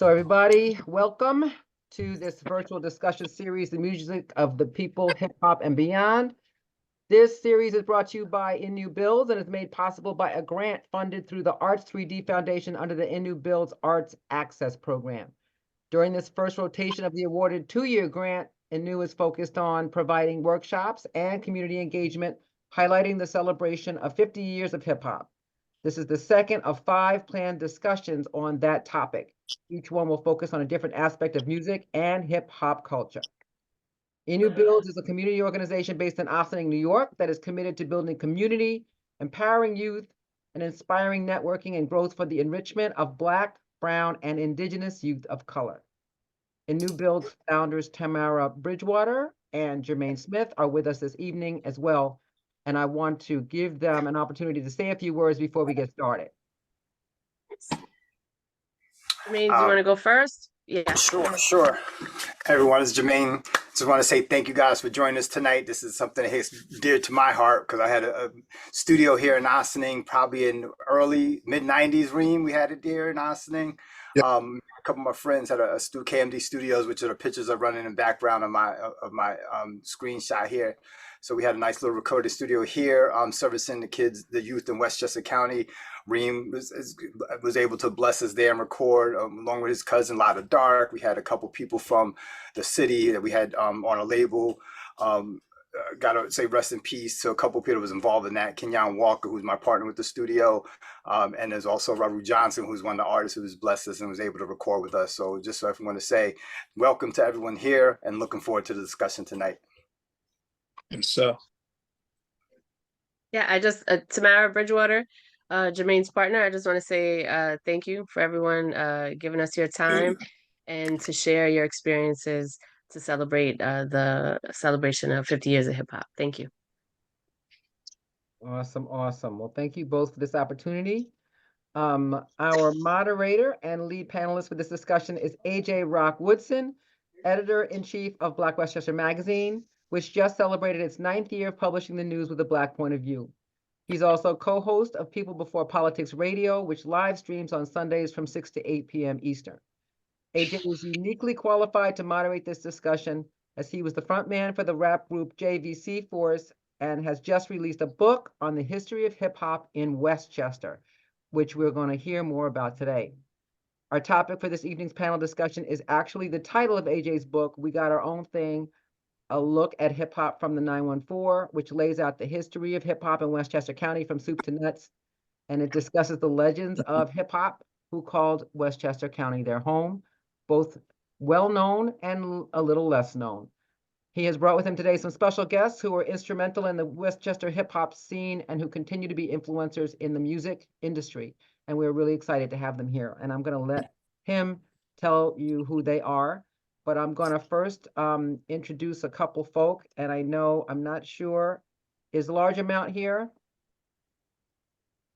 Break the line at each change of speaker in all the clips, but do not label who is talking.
So everybody, welcome to this virtual discussion series, The Music of the People, Hip Hop and Beyond. This series is brought to you by ENU Builds and is made possible by a grant funded through the Arts 3D Foundation under the ENU Builds Arts Access Program. During this first rotation of the awarded 2-year grant, ENU is focused on providing workshops and community engagement, highlighting the celebration of 50 years of hip hop. This is the second of 5 planned discussions on that topic. Each one will focus on a different aspect of music and hip hop culture. ENU Builds is a community organization based in Ossining, New York, that is committed to building community, empowering youth, and inspiring networking and growth for the enrichment of Black, Brown, and Indigenous youth of color. ENU Builds founders Tamara Bridgewater and Jermaine Smith are with us this evening as well, and I want to give them an opportunity to say a few words before we get started.
Jermaine, do you want to go first? Yeah.
Sure. Everyone, it's Jermaine. Just want to say thank you guys for joining us tonight. This is something that is dear to my heart because I had a studio here in Ossining, probably in early mid-90s. Reem, we had it here in Ossining. Yep. A couple of my friends had a KMD Studios, which are the pictures are running in the background of my screenshot here. So we had a nice little recording studio here, servicing the kids, the youth in Westchester County. Reem was able to bless us there and record along with his cousin Lotta Dark. We had a couple people from the city that we had on a label. Gotta say rest in peace to a couple people that was involved in that. Kenyon Walker, who's my partner with the studio. And there's also Raru Johnson, who's one of the artists who was blessed us and was able to record with us. So just so I want to say welcome to everyone here and looking forward to the discussion tonight.
And so.
Yeah, I just, Tamara Bridgewater, Jermaine's partner, I just want to say thank you for everyone giving us your time and to share your experiences to celebrate the celebration of 50 years of hip hop. Thank you.
Awesome. Well, thank you both for this opportunity. Our moderator and lead panelist for this discussion is AJ Rock Woodson, editor-in-chief of Black Westchester Magazine, which just celebrated its 9th year of publishing the news with a Black point of view. He's also co-host of People Before Politics Radio, which live streams on Sundays from 6 to 8 p.m. Eastern. AJ is uniquely qualified to moderate this discussion as he was the front man for the rap group JVC Force and has just released a book on the history of hip hop in Westchester, which we're going to hear more about today. Our topic for this evening's panel discussion is actually the title of AJ's book, We Got Our Own Thang, a look at hip hop from the 914, which lays out the history of hip hop in Westchester County from soup to nuts. And it discusses the legends of hip hop who called Westchester County their home, both well-known and a little less known. He has brought with him today some special guests who are instrumental in the Westchester hip hop scene and who continue to be influencers in the music industry. And we're really excited to have them here. And I'm going to let him tell you who they are. But I'm going to first introduce a couple folk. And I'm not sure, is Large Amount here?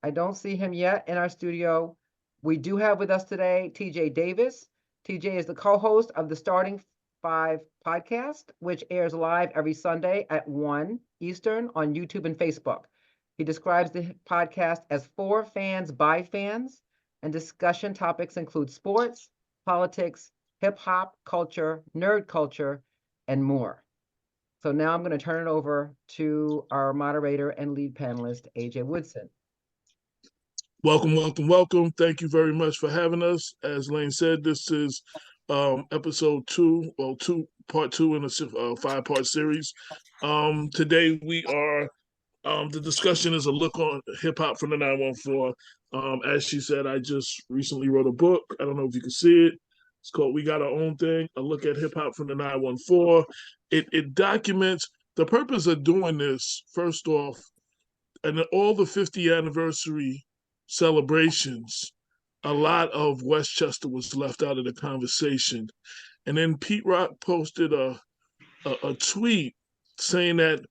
I don't see him yet in our studio. We do have with us today TJ Davis. TJ is the co-host of the Starting 5 podcast, which airs live every Sunday at 1 Eastern on YouTube and Facebook. He describes the podcast as for fans by fans, and discussion topics include sports, politics, hip hop culture, nerd culture, and more. So now I'm going to turn it over to our moderator and lead panelist, AJ Woodson.
Welcome. Thank you very much for having us. As Lane said, this is episode 2, part 2 in a 5-part series. Today we are, the discussion is a look on hip hop from the 914. As she said, I just recently wrote a book. I don't know if you can see it. It's called We Got Our Own Thang, a look at hip hop from the 914. It documents the purpose of doing this, first off, and all the 50th anniversary celebrations, a lot of Westchester was left out of the conversation. And then Pete Rock posted a tweet saying that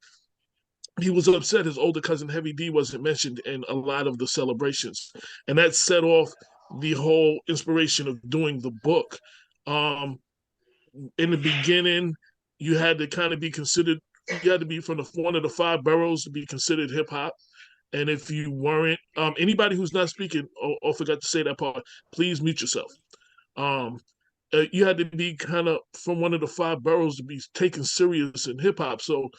he was upset his older cousin Heavy D wasn't mentioned in a lot of the celebrations. And that set off the whole inspiration of doing the book. In the beginning, you had to kind of be considered, you had to be from one of the 5 boroughs to be considered hip hop. And if you weren't, anybody who's not speaking or forgot to say that part, please mute yourself. You had to be kind of from one of the 5 boroughs to be taken serious in hip hop. So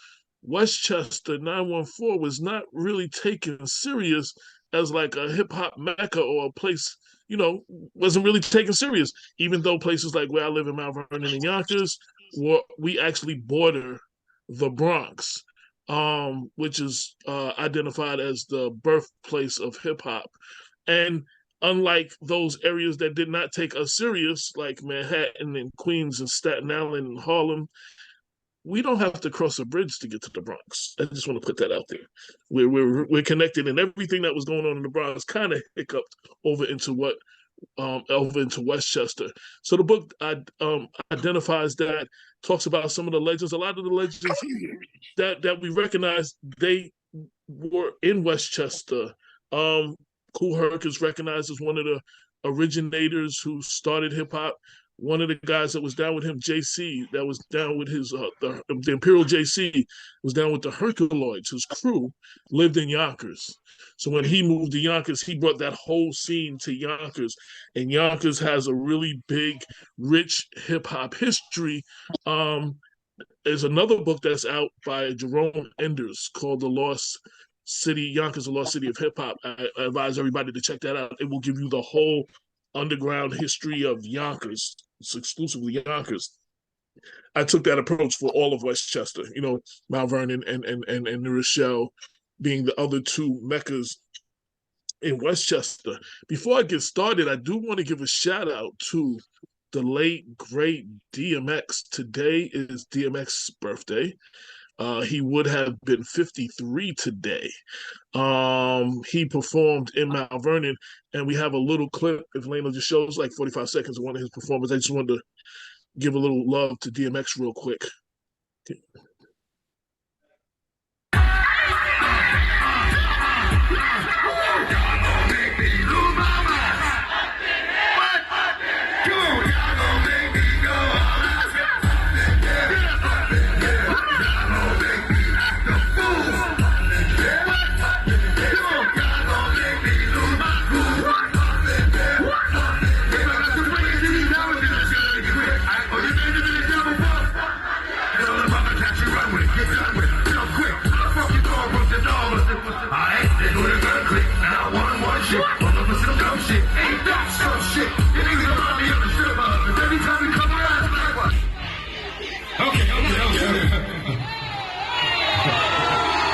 Westchester 914 was not really taken serious as like a hip hop mecca or a place, wasn't really taken serious. Even though places like where I live in Mount Vernon and Yonkers, we actually border the Bronx, which is identified as the birthplace of hip hop. And unlike those areas that did not take us serious, like Manhattan and Queens and Staten Island and Harlem, we don't have to cross a bridge to get to the Bronx. I just want to put that out there. We're connected, and everything that was going on in the Bronx kind of hiccuped over into Westchester. So the book identifies that, talks about some of the legends. A lot of the legends that we recognize, they were in Westchester. Kool Herc is recognized as one of the originators who started hip hop. One of the guys that was down with him, JC, that was down with his the Imperial JC, was down with the Herculoids. His crew lived in Yonkers. So when he moved to Yonkers, he brought that whole scene to Yonkers. And Yonkers has a really big, rich hip hop history. There's another book that's out by Jerome Enders called The Lost City, Yonkers, The Lost City of Hip Hop. I advise everybody to check that out. It will give you the whole underground history of Yonkers. It's exclusively Yonkers. I took that approach for all of Westchester, Mount Vernon and New Rochelle being the other 2 meccas in Westchester. Before I get started, I do want to give a shout out to the late, great DMX. Today is DMX's birthday. He would have been 53 today. He performed in Mount Vernon, and we have a little clip. If Lena just shows like 45 seconds of one of his performances, I just wanted to give a little love to DMX real quick.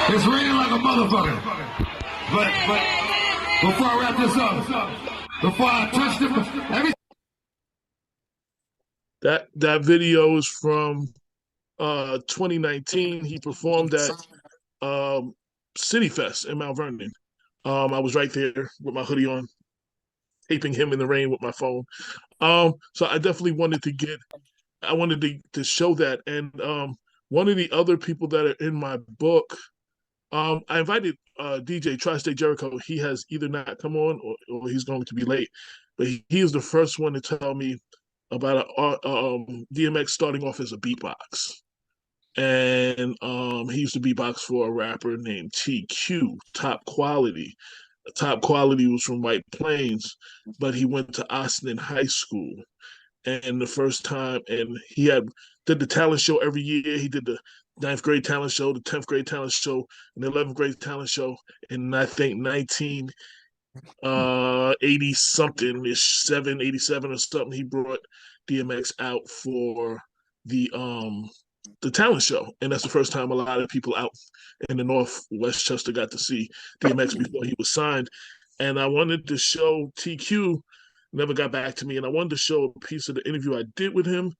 It's raining like a motherfucker. But before I wrap this up, before I touch
that video is from 2019. He performed at City Fest in Mount Vernon. I was right there with my hoodie on, taping him in the rain with my phone. So I definitely wanted to show that. And one of the other people that are in my book, I invited DJ Tri-State Jericho. He has either not come on or he's going to be late. But he is the first one to tell me about DMX starting off as a beatbox. And he used to beatbox for a rapper named TQ, Top Quality. Top Quality was from White Plains, but he went to Austin High School. And the first time, and he did the talent show every year. He did the 9th grade talent show, the 10th grade talent show, and the 11th grade talent show. And I think 1980 something, 87 or something, he brought DMX out for the talent show. And that's the first time a lot of people out in the North Westchester got to see DMX before he was signed. And I wanted to show TQ, never got back to me, and I wanted to show a piece of the interview I did with him.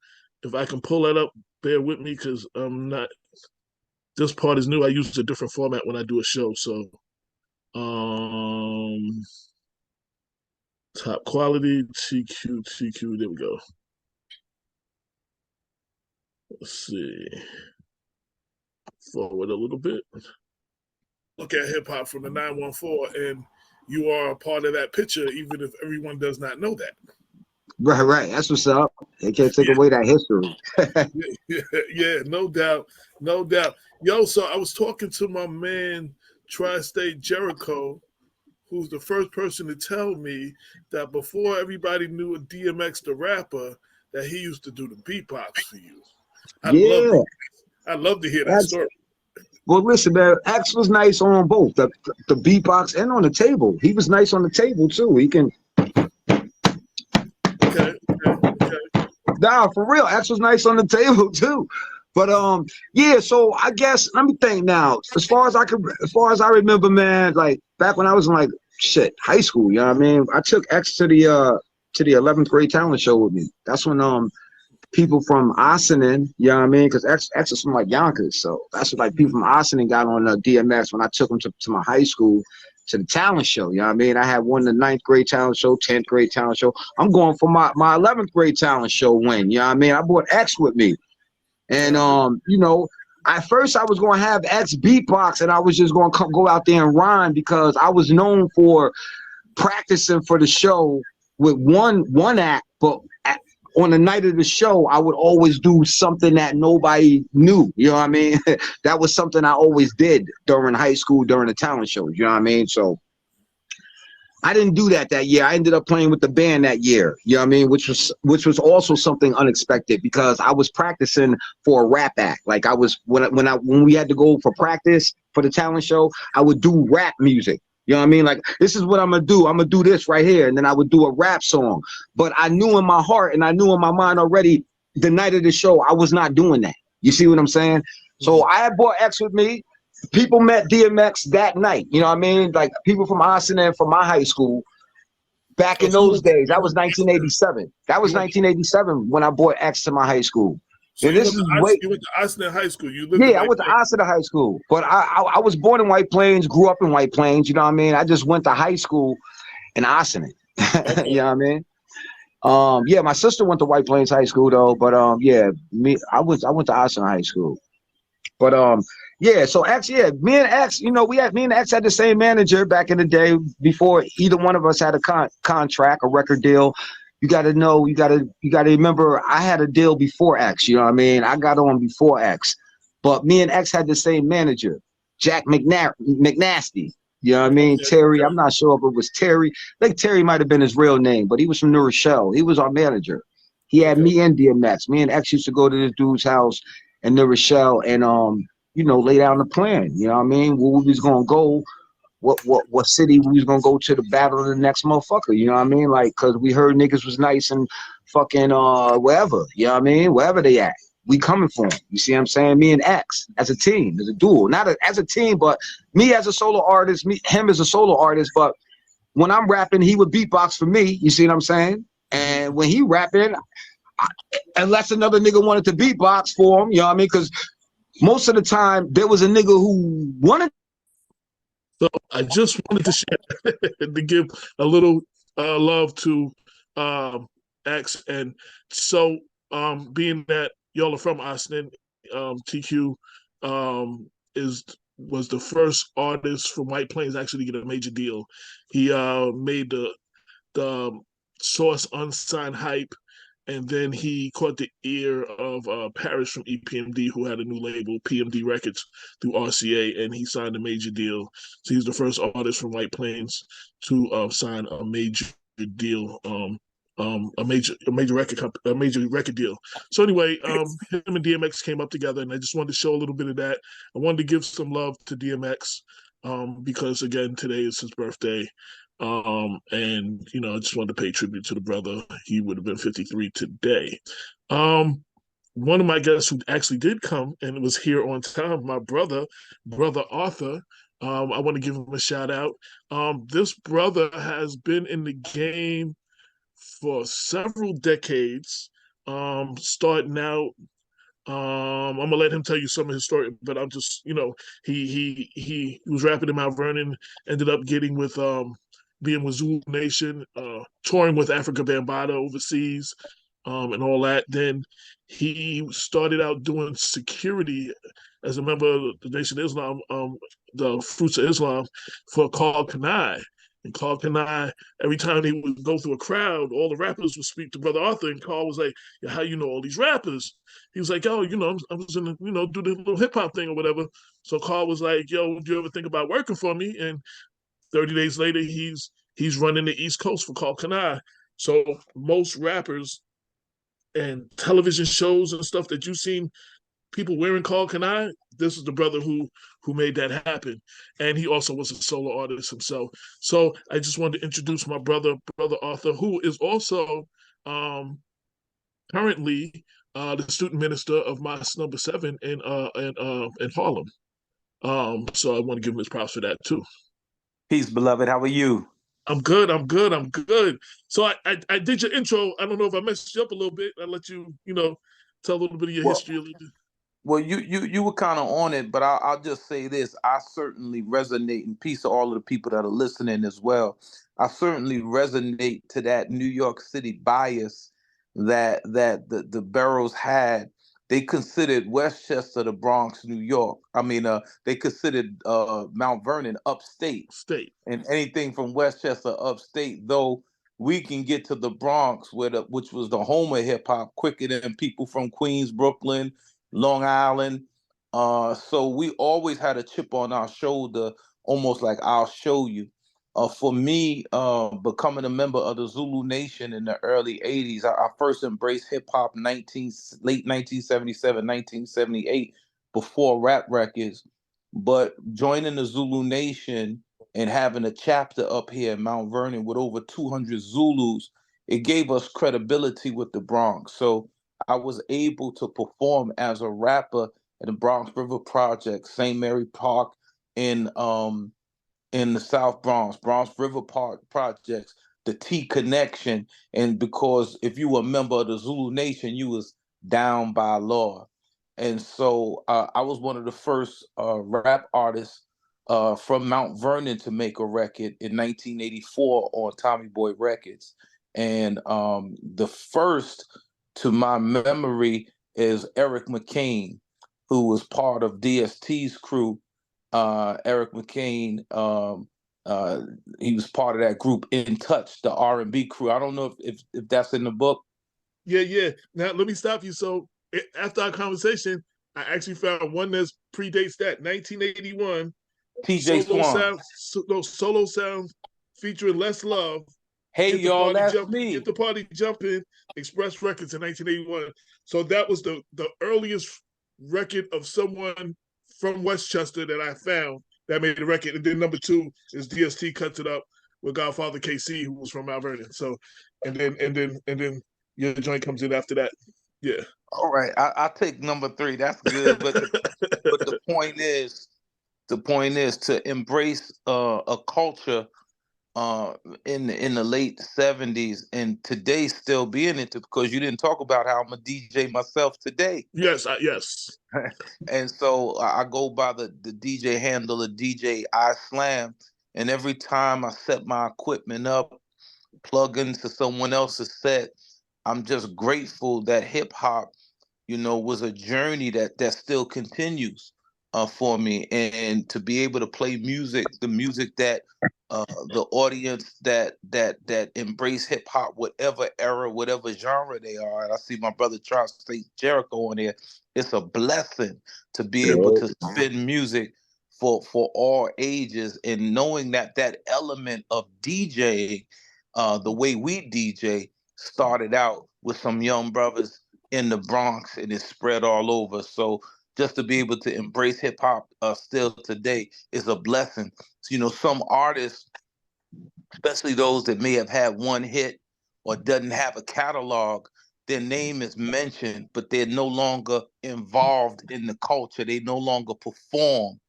If I can pull that up, bear with me, because I'm not, this part is new. I use a different format when I do a show. So Top Quality, TQ, there we go. Let's see. Forward a little bit. Look at hip hop from the 914, and you are a part of that picture, even if everyone does not know that.
Right. That's what's up. They can't take away that history.
yeah, no doubt. Yo, so I was talking to my man, Tri-State Jericho, who's the first person to tell me that before everybody knew a DMX the rapper, that he used to do the beatbox for you.
Yeah.
I'd love to hear that
That's-
story.
Well, listen, man, X was nice on both the beatbox and on the table. He was nice on the table too. He can.
Okay.
Nah, for real, X was nice on the table too. But yeah. So I guess let me think now. As far as I remember, man, like back when I was in like high school. You know what I mean? I took X to the 11th grade talent show with me. That's when people from Ossining, you know what I mean? Because X is from like Yonkers. So that's what, like, people from Ossining got on DMX when I took them to my high school to the talent show. You know what I mean? I had won the 9th grade talent show, 10th grade talent show. I'm going for my 11th grade talent show win. You know what I mean? I brought X with me. And, you know, at first I was going to have X beatbox and I was just going to go out there and rhyme because I was known for practicing for the show with one act, but on the night of the show, I would always do something that nobody knew. You know what I mean? That was something I always did during high school, during the talent shows. You know what I mean? So I didn't do that year. I ended up playing with the band that year. You know what I mean? Which was also something unexpected because I was practicing for a rap act. Like I was when we had to go for practice for the talent show, I would do rap music. You know what I mean? Like, this is what I'm going to do. I'm going to do this right here. And then I would do a rap song. But I knew in my heart and I knew in my mind already the night of the show, I was not doing that. You see what I'm saying? So I had brought X with me. People met DMX that night. You know what I mean? Like, people from Austin and from my high school back in those days. That was 1987. That was 1987 when I brought X to my high school.
So
and
you
this
went
is
to Austin High School. You lived
I went to Austin High School, but I was born in White Plains, grew up in White Plains. You know what I mean? I just went to high school in Austin.
Okay.
You know what I mean? Yeah, my sister went to White Plains High School though, but yeah, I went to Austin High School. But yeah, so X, yeah, me and X, you know, me and X had the same manager back in the day before either one of us had a contract, a record deal. You got to know, you got to remember, I had a deal before X, you know what I mean? I got on before X, but me and X had the same manager, Jack McNasty. You know what I mean?
Okay.
Terry, I'm not sure if it was Terry. I think Terry might have been his real name, but he was from New Rochelle. He was our manager. He had me and DMX. Me and X used to go to this dude's house in New Rochelle and, you know, lay down the plan. You know what I mean? Where we was going to go. What city we was gonna go to battle the next motherfucker, you know what I mean? Like, cause we heard niggas was nice and fucking wherever, you know what I mean? Wherever they at, we coming for them. You see what I'm saying? Me and X as a team, as a duo, not as a team, but me as a solo artist, him as a solo artist. But when I'm rapping, he would beatbox for me. You see what I'm saying? And when he rapping, unless another nigga wanted to beatbox for him, you know what I mean? Cause most of the time there was a nigga who wanted.
So I just wanted to share to give a little love to X, and so being that y'all are from Austin, TQ was the first artist from White Plains actually to get a major deal. He made the Source unsigned hype. And then he caught the ear of Paris from EPMD, who had a new label, PMD Records, through RCA, and he signed a major deal. So he's the first artist from White Plains to sign a major deal, a major record deal. So anyway, him and DMX came up together, and I just wanted to show a little bit of that. I wanted to give some love to DMX because again, today is his birthday. And you know, I just wanted to pay tribute to the brother. He would have been 53 today. One of my guests who actually did come and was here on time, my brother Arthur. I want to give him a shout out. This brother has been in the game for several decades. Starting out, I'm gonna let him tell you some of his story, but I'm just, you know, he was rapping in Mount Vernon, ended up getting with being with Zulu Nation, touring with Africa Bambaataa overseas, and all that. Then he started out doing security as a member of the Nation of Islam, the Fruits of Islam, for Carl Kanai. And Carl Kanai, every time he would go through a crowd, all the rappers would speak to Brother Arthur, and Carl was like, yeah, how you know all these rappers? He was like, oh, you know, I was in the, you know, do the little hip hop thing or whatever. So Carl was like, yo, do you ever think about working for me? And 30 days later, he's running the East Coast for Call Kanai. So most rappers and television shows and stuff that you've seen people wearing Call Kanai, this is the brother who made that happen. And he also was a solo artist himself. So I just wanted to introduce my brother Arthur, who is also currently the student minister of Mosque Number 7 in Harlem. So I want to give him his props for that too.
Peace, beloved. How are you?
I'm good. I'm good. So I did your intro. I don't know if I messed you up a little bit. I'll let you, tell a little bit of your history a little bit.
Well, you were kind of on it, but I'll just say this. I certainly resonate, and peace to all of the people that are listening as well. I certainly resonate to that New York City bias that the Barrows had. They considered Westchester the Bronx, New York. I mean, they considered Mount Vernon upstate.
State.
And anything from Westchester upstate, though we can get to the Bronx, which was the home of hip hop, quicker than people from Queens, Brooklyn, Long Island. So we always had a chip on our shoulder, almost like I'll show you. For me, becoming a member of the Zulu Nation in the early 80s, I first embraced hip hop late 1977, 1978, before rap records. But joining the Zulu Nation and having a chapter up here in Mount Vernon with over 200 Zulus, it gave us credibility with the Bronx. So I was able to perform as a rapper at the Bronx River Project, St. Mary Park in the South Bronx, Bronx River Park Projects, the T Connection. And because if you were a member of the Zulu Nation, you was down by law. And so I was one of the first rap artists from Mount Vernon to make a record in 1984 on Tommy Boy Records. And the first, to my memory, is Eric McCain, who was part of DST's crew. Eric McCain, he was part of that group In Touch, the R&B crew. I don't know if that's in the book.
Yeah. Now let me stop you. So after our conversation, I actually found one that predates that, 1981.
TJ Swan.
Solo sounds featuring Les Love.
Hey y'all, that's me.
Get the Party Jumping, Express Records in 1981. So that was the earliest record of someone from Westchester that I found that made the record. And then number 2 is DST Cuts It Up with Godfather KC, who was from Mount Vernon. So and then your joint comes in after that. Yeah.
All right. I'll take number 3. That's good. But the point is to embrace a culture in the late 70s and today still being into, because you didn't talk about how I'm a DJ myself today.
Yes.
And so I go by the DJ handle of DJ I Slam, and every time I set my equipment up, plug into someone else's set, I'm just grateful that hip hop, was a journey that still continues for me, and to be able to play music, the music that the audience that embrace hip hop, whatever era, whatever genre they are. And I see my brother Charles State Jericho on there. It's a blessing to be able to spin music for all ages, and knowing that element of DJing, the way we DJ, started out with some young brothers in the Bronx, and it's spread all over. So just to be able to embrace hip hop still today is a blessing. So, some artists, especially those that may have had one hit or doesn't have a catalog, their name is mentioned, but they're no longer involved in the culture. They no longer perform.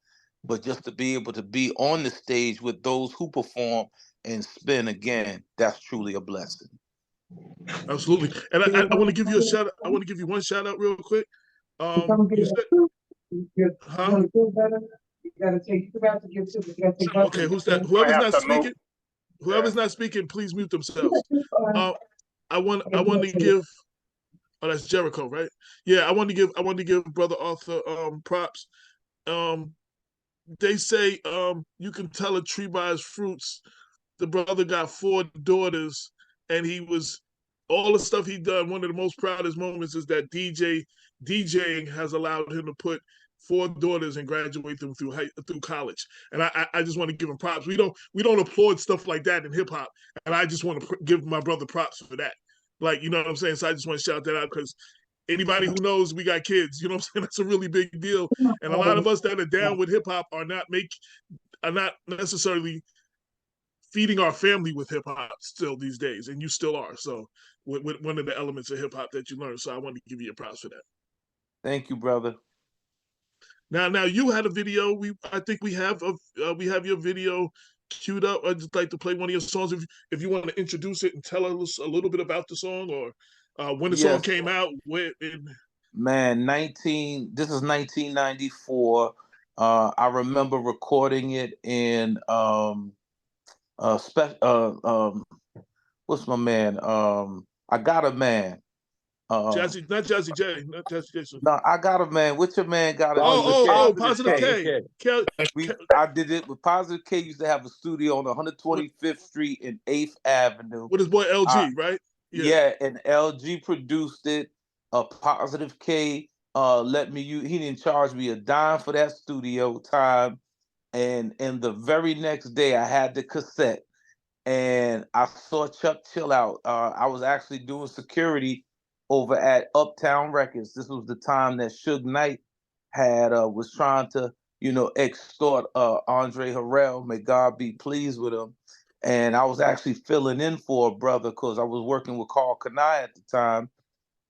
But just to be able to be on the stage with those who perform and spin again, that's truly a blessing.
Absolutely. And I want to give you a shout out. I want to give you one shout out real quick. You said, huh? Okay, who's that? Whoever's not speaking, please mute themselves. I want to give. Oh, that's Jericho, right? Yeah, I want to give Brother Arthur props. They say you can tell a tree by its fruits. The brother got 4 daughters, and he was all the stuff he done. One of the most proudest moments is that DJing has allowed him to put 4 daughters and graduate them through college. And I just want to give him props. We don't applaud stuff like that in hip hop, and I just want to give my brother props for that. Like, you know what I'm saying? So I just want to shout that out, because anybody who knows we got kids, you know what I'm saying? That's a really big deal. And a lot of us that are down with hip hop are not necessarily feeding our family with hip hop still these days, and you still are. So with one of the elements of hip hop that you learn. So I want to give you a props for that. Thank you, brother. Now you had a video. I think we have your video queued up. I'd just like to play one of your songs if you want to introduce it and tell us a little bit about the song, or when the song came out. Man, this is 1994. I remember recording it in what's my man? I Got a Man. Jazzy, not Jazzy J, not Jazzy Jason. No, I Got a Man. What's your man got? Positive K. I did it with Positive K. Used to have a studio on 125th Street and 8th Avenue. With his boy LG, right? Yeah, and LG produced it. Positive K let me use. He didn't charge me a dime for that studio time. And the very next day, I had the cassette, and I saw Chuck Chill Out. I was actually doing security over at Uptown Records. This was the time that Suge Knight was trying to, extort Andre Harrell. May God be pleased with him. And I was actually filling in for a brother because I was working with Carl Kanai at the time.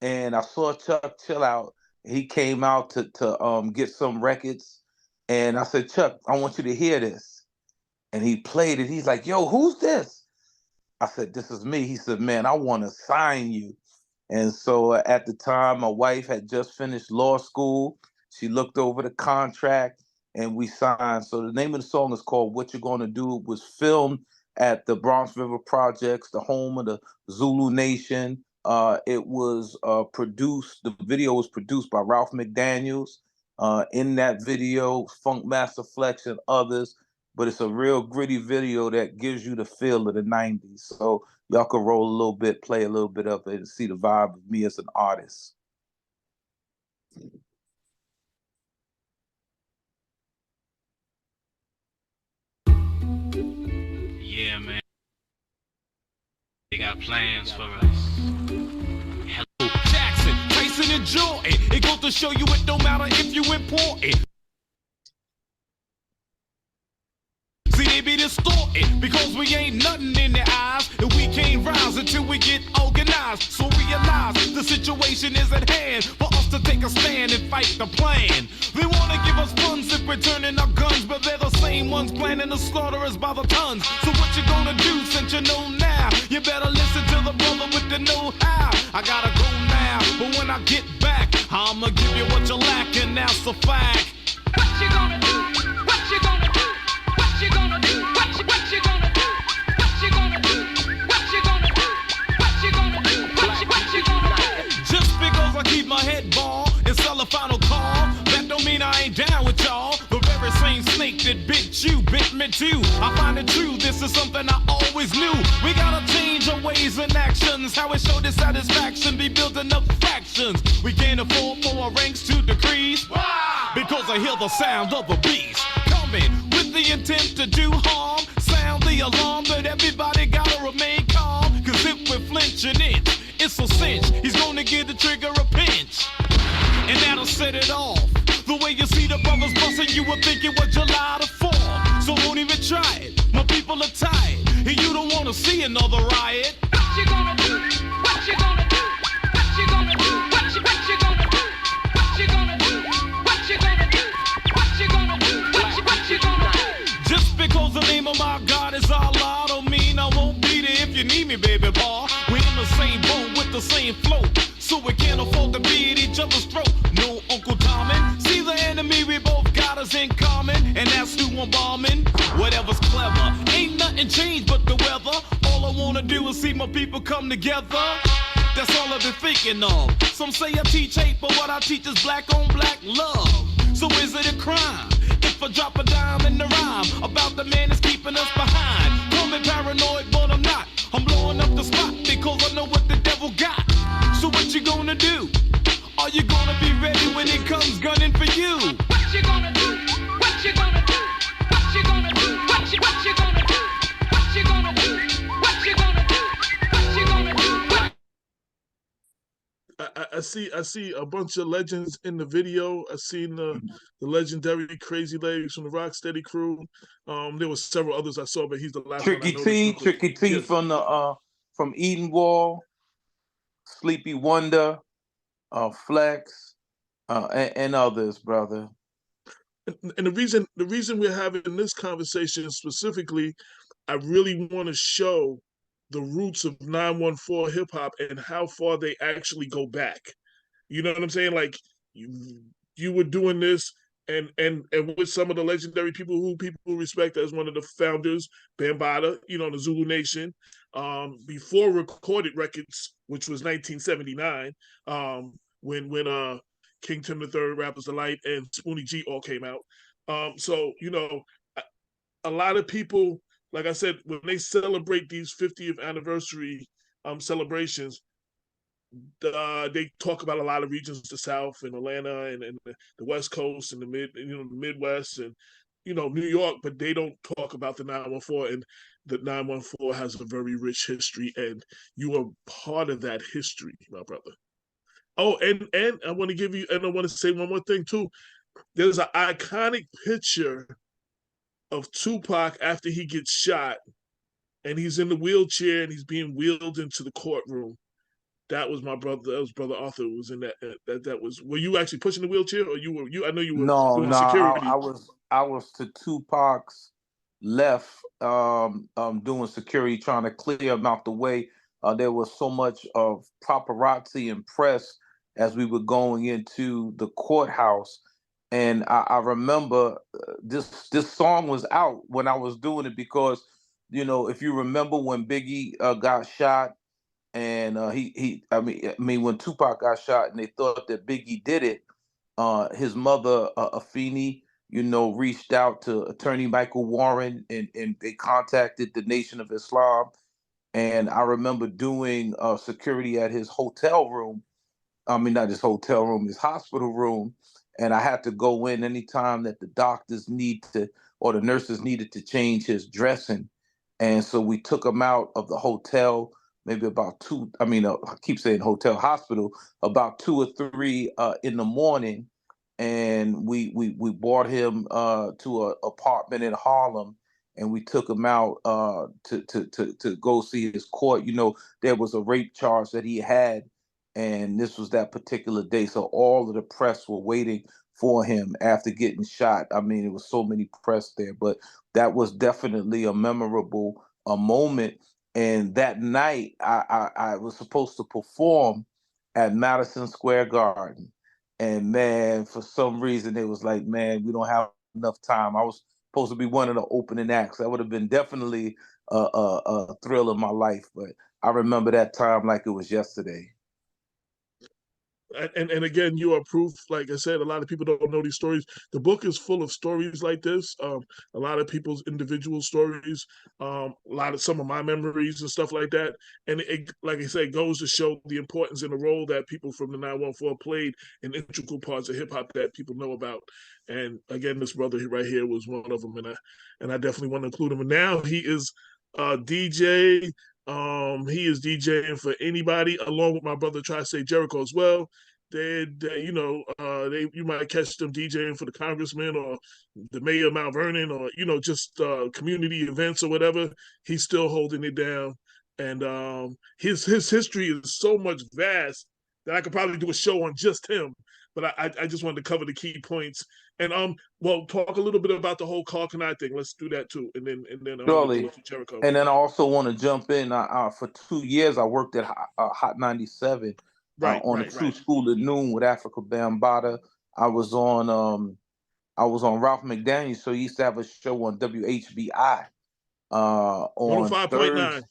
And I saw Chuck Chill Out. He came out to get some records. And I said, Chuck, I want you to hear this. And he played it. He's like, yo, who's this? I said, this is me. He said, man, I want to sign you. And so at the time, my wife had just finished law school. She looked over the contract and we signed. So the name of the song is called What You Gonna Do. It was filmed at the Bronx River Projects, the home of the Zulu Nation. It was produced, the video was produced by Ralph McDaniels. In that video, Funk Master Flex and others, but it's a real gritty video that gives you the feel of the 90s. So y'all can roll a little bit, play a little bit of it, and see the vibe of me as an artist.
Yeah, man. They got plans for us. Hello. Jackson, Tyson, and Jordan. It goes to show you it don't matter if you important. See, they be distorted because we ain't nothing in their eyes, and we can't rise until we get organized. So realize the situation is at hand for us to take a stand and fight the plan. They want to give us funds if we're turning our guns, but they're the same ones planning to slaughter us by the tons. So what you gonna do since you know now? You better listen to the brother with the know-how. I gotta go now, but when I get back, I'ma give you what you're lacking. That's a fact. What you gonna do? What you gonna do? What you gonna do? What you gonna do? What you gonna do? What you gonna do? What you gonna do? What you gonna do? Just because I keep my head bald and sell a final call, that don't mean I ain't down with y'all. The very same snake that bit you, bit me too. I find it true, this is something I always knew. We gotta change our ways and actions. How we show dissatisfaction, be building up factions. We can't afford for our ranks to decrease. Why? Because I hear the sound of the beast coming with the intent to do harm. Sound the alarm, but everybody gotta remain calm. Cause if we're flinching it's a cinch. He's gonna give the trigger a pinch, and that'll set it off. The way you see the brothers busting, you would think it was July the 4th. So won't even try it. My people are tired, and you don't wanna see another riot. What you gonna do? What you gonna do? What you gonna do? What you gonna do? What you gonna do? What you gonna do? What you gonna do? What you gonna do? Just because the name of my God is Allah don't mean I won't be there if you need me, baby boy. We're in the same boat with the same float, so we can't afford to be at each other's throat. No Uncle Tommy. See the enemy, we both got us in common, and that's who I'm bombing. Whatever's clever, ain't nothing changed but the weather. All I wanna do is see my people come together. That's all I've been thinking of. Some say I teach hate, but what I teach is black on black love. So is it a crime if I drop a dime in the rhyme about the man that's keeping us behind? Call me paranoid, but I'm not. I'm blowing up the spot because I know what the devil got. So what you gonna do? Are you gonna be ready when it comes gunning for you?
I see a bunch of legends in the video. I seen the legendary Crazy Legs from the Rocksteady crew. There was several others I saw, but he's the last one I noticed.
Tricky T
Yes.
from the from Eden Wall, Sleepy Wonder, Flex, and others, brother.
And the reason we're having this conversation specifically, I really want to show the roots of 914 hip hop and how far they actually go back. You know what I'm saying? Like you were doing this and with some of the legendary people who people respect as one of the founders, Bambaataa, the Zulu Nation, before recorded records, which was 1979, when King Tim III, Rappers Delight, and Spoonie G all came out. So a lot of people, like I said, when they celebrate these 50th anniversary celebrations, they talk about a lot of regions, the South and Atlanta and the West Coast and the Midwest and New York, but they don't talk about the 914. And the 914 has a very rich history, and you are part of that history, my brother. Oh, and I want to say one more thing too. There's an iconic picture of Tupac after he gets shot, and he's in the wheelchair and he's being wheeled into the courtroom. That was my brother. That was Brother Arthur who was in that. That was. Were you actually pushing the wheelchair, or you were? I know you were doing security.
I was to Tupac's left, doing security, trying to clear him out the way. There was so much of paparazzi and press as we were going into the courthouse, and I remember this song was out when I was doing it because if you remember when Biggie got shot. And I mean, when Tupac got shot and they thought that Biggie did it, his mother, Afeni, reached out to attorney Michael Warren and they contacted the Nation of Islam. And I remember doing security at his hotel room. I mean, not his hotel room, his hospital room. And I had to go in anytime that the doctors or the nurses needed to change his dressing. And so we took him out of the hotel, maybe about I keep saying hospital, about 2 or 3 in the morning. And we brought him to an apartment in Harlem, and we took him out to go see his court. There was a rape charge that he had, and this was that particular day. So all of the press were waiting for him after getting shot. I mean, it was so many press there, but that was definitely a memorable moment. And that night, I was supposed to perform at Madison Square Garden. And man, for some reason, they was like, man, we don't have enough time. I was supposed to be one of the opening acts. That would have been definitely a thrill of my life. But I remember that time like it was yesterday.
And again, you are proof. Like I said, a lot of people don't know these stories. The book is full of stories like this. A lot of people's individual stories. Some of my memories and stuff like that. And it, like I said, goes to show the importance and the role that people from the 914 played in integral parts of hip hop that people know about. And again, this brother right here was one of them, and I definitely want to include him. And now he is DJ. He is DJing for anybody, along with my brother Tri-State Jericho as well. You might catch them DJing for the congressman or the mayor of Mount Vernon, or just community events or whatever. He's still holding it down, and his history is so much vast that I could probably do a show on just him. But I just wanted to cover the key points. And talk a little bit about the whole Carl Kanai thing. Let's do that too, and then
Surely.
Jericho.
And then I also want to jump in. For 2 years, I worked at Hot 97 on the True School at Noon with Africa Bambaataa. I was on Ralph McDaniels, so he used to have a show on WHBI on
105.9.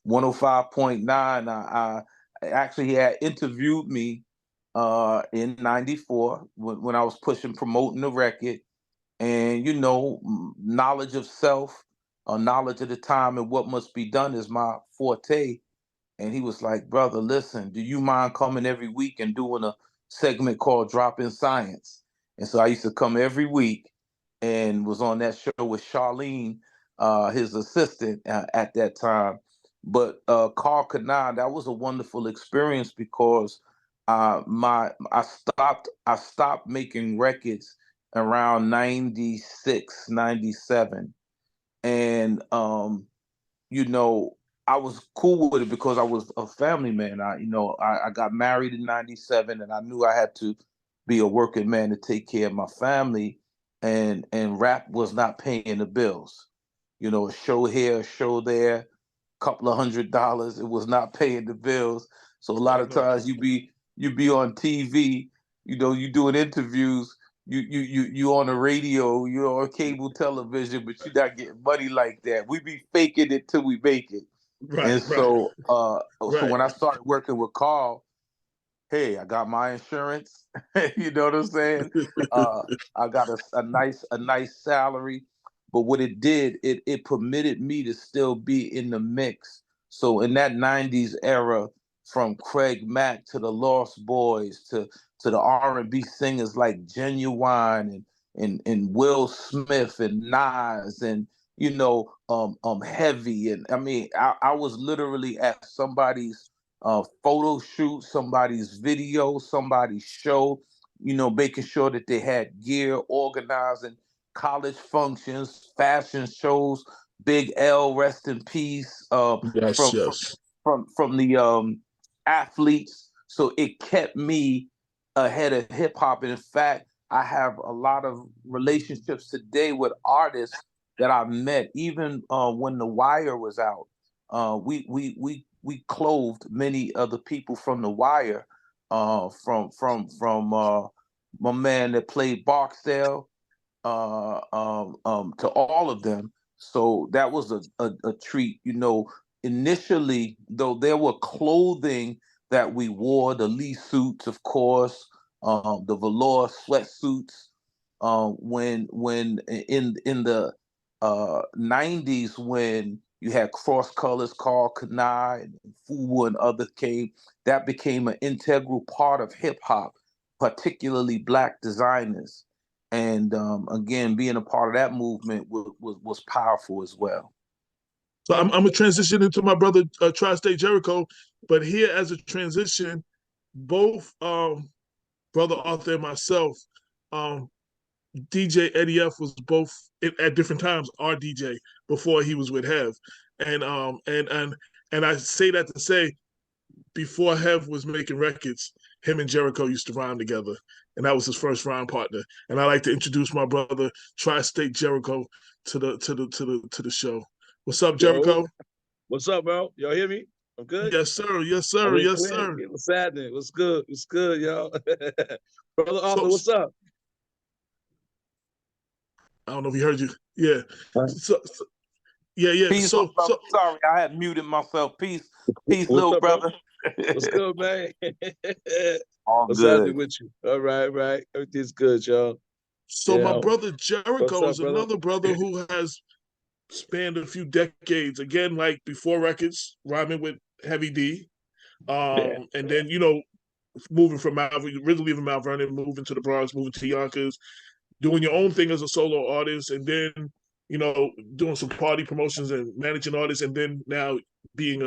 105.9. I actually he had interviewed me in '94 when I was promoting the record, and knowledge of self, knowledge of the time and what must be done is my forte. And he was like, brother, listen, do you mind coming every week and doing a segment called Drop in Science? And so I used to come every week and was on that show with Charlene, his assistant at that time. But Carl Kanai, that was a wonderful experience because I stopped making records around 96, 97, and you know, I was cool with it because I was a family man. I got married in 97, and I knew I had to be a working man to take care of my family, and rap was not paying the bills. A show here, a show there, couple of $100. It was not paying the bills. So a lot of times you be on TV, you doing interviews, you on the radio, you're on cable television, but you're not getting money like that. We be faking it till we make it.
Right,
And
right,
so so
right.
when I started working with Carl, hey, I got my insurance. You know what I'm saying? Uh, I got a nice salary, but what it did, it permitted me to still be in the mix. So in that '90s era, from Craig Mack to the Lost Boys to the R&B singers like Genuine and Will Smith and Nas and Heavy, and I mean I was literally at somebody's photo shoot, somebody's video, somebody's show, making sure that they had gear, organizing college functions, fashion shows. Big L, rest in peace,
Yes, yes.
from the athletes. So it kept me ahead of hip hop. And in fact, I have a lot of relationships today with artists that I met, even when The Wire was out. We clothed many of the people from The Wire, from my man that played Barksdale, to all of them. So that was a treat. Initially, though, there were clothing that we wore, the Lee suits, of course, the velour sweatsuits. When in the 90s, when you had Cross Colors, Carl Kanai, and Fubu and others came, that became an integral part of hip hop, particularly Black designers. And again, being a part of that movement was powerful as well.
So I'm gonna transition into my brother Tri-State Jericho, but here as a transition, both brother Arthur and myself, um, DJ Eddie F was both at different times our DJ before he was with Hev, and I say that to say before Hev was making records, him and Jericho used to rhyme together, and that was his first rhyme partner. And I like to introduce my brother Tri-State Jericho to the show. What's up, Jericho?
Yo, what's up, bro? Y'all hear me? I'm good.
Yes, sir. Yes, sir. Yes, sir.
What's happening? What's good? What's good, y'all? Brother Arthur,
So,
what's up?
I don't know if he heard you. Yeah.
Huh?
Yeah.
Peace,
So,
sorry, I had muted myself. Peace, little
up,
brother.
What's good, man?
All
What's
good.
happening with you? All right. Everything's good, y'all.
So
Yeah.
my brother Jericho
What's
is
up, brother?
another brother who has spanned a few decades. Again, like before records, rhyming with Heavy D, and then moving from originally from Mount Vernon, moving to the Bronx, moving to Yonkers, doing your own thing as a solo artist, and then doing some party promotions and managing artists, and then now being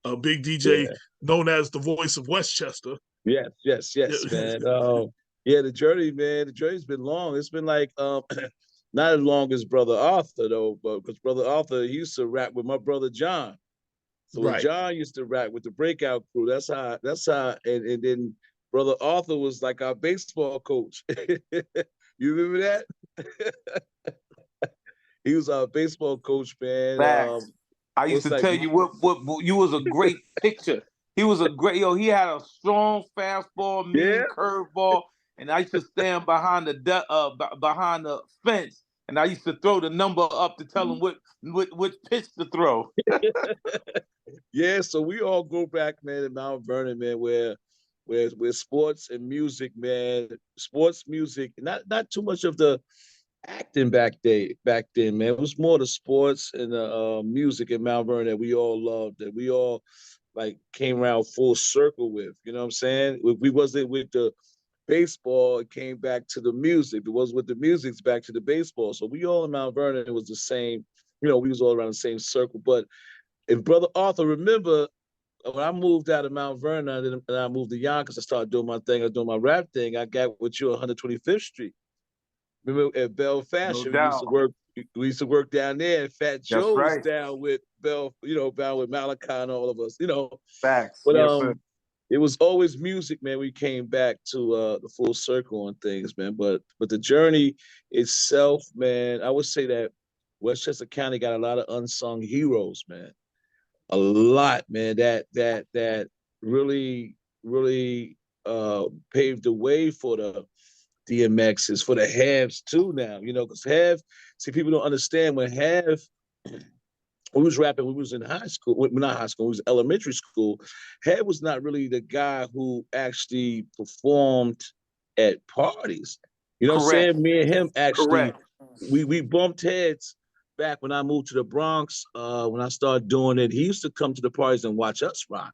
a big DJ known as the voice of Westchester.
Yes, man. Yeah, the journey, man. The journey's been long. It's been like not as long as Brother Arthur though, but because Brother Arthur he used to rap with my brother John. So when
Right.
John used to rap with the Breakout Crew, that's how, and then Brother Arthur was like our baseball coach. You remember that? He was our baseball coach, man.
Facts. I used to tell you what you was a great pitcher. He was a great he had a strong fastball, mean curveball, and I used to stand behind the fence, and I used to throw the number up to tell him which pitch to throw.
Yeah, so we all go back, man, to Mount Vernon, man, where sports and music, man, sports music, not too much of the acting back then, man. It was more the sports and the music in Mount Vernon that we all loved, that we all like came around full circle with. You know what I'm saying? We wasn't with the baseball, it came back to the music. It was with the music, it's back to the baseball. So we all in Mount Vernon, it was the same, we was all around the same circle. But if Brother Arthur, remember, when I moved out of Mount Vernon and I moved to Yonkers, I started doing my thing. I was doing my rap thing. I got with you on 125th Street. Remember at Bell Fashion, we used to work. We used to work down there. And Fat Joe was down with Bell, down with Malachi and all of us,
Facts.
But
yes, sir.
it was always music, man. We came back to the full circle on things, man. But the journey itself, man, I would say that Westchester County got a lot of unsung heroes, man. A lot, man. That really paved the way for the DMXs, for the Havs too now, because people don't understand when we was rapping, we was in high school, well, not high school, we was elementary school. Hav was not really the guy who actually performed at parties. You know what I'm saying? Me and him actually, we bumped heads back when I moved to the Bronx, when I started doing it. He used to come to the parties and watch us rock.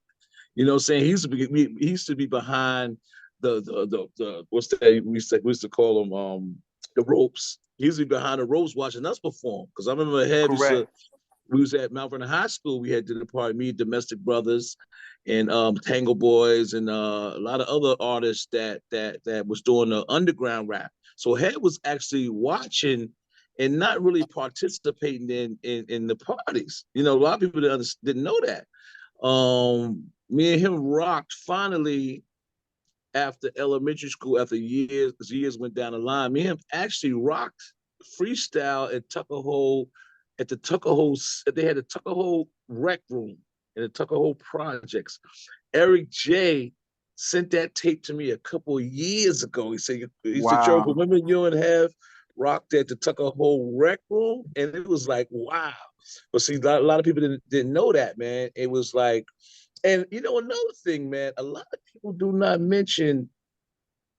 You know what I'm saying? He used to be behind the what's that we used to call them the ropes. He used to be behind the ropes watching us perform. Because I remember we was at Mount Vernon High School. We had dinner party, me, Domestic Brothers, and Tango Boys, and a lot of other artists that was doing the underground rap. So Head was actually watching and not really participating in the parties. A lot of people didn't know that. Me and him rocked finally after elementary school, after years went down the line. Me and him actually rocked freestyle at Tuckahoe. They had a Tuckahoe rec room in the Tuckahoe projects. Eric J sent that tape to me a couple of years ago. He said, Joe, remember you and Have rocked at the Tuckahoe rec room? And it was like, wow. But see, a lot of people didn't know that, man. It was like, and another thing, man, a lot of people do not mention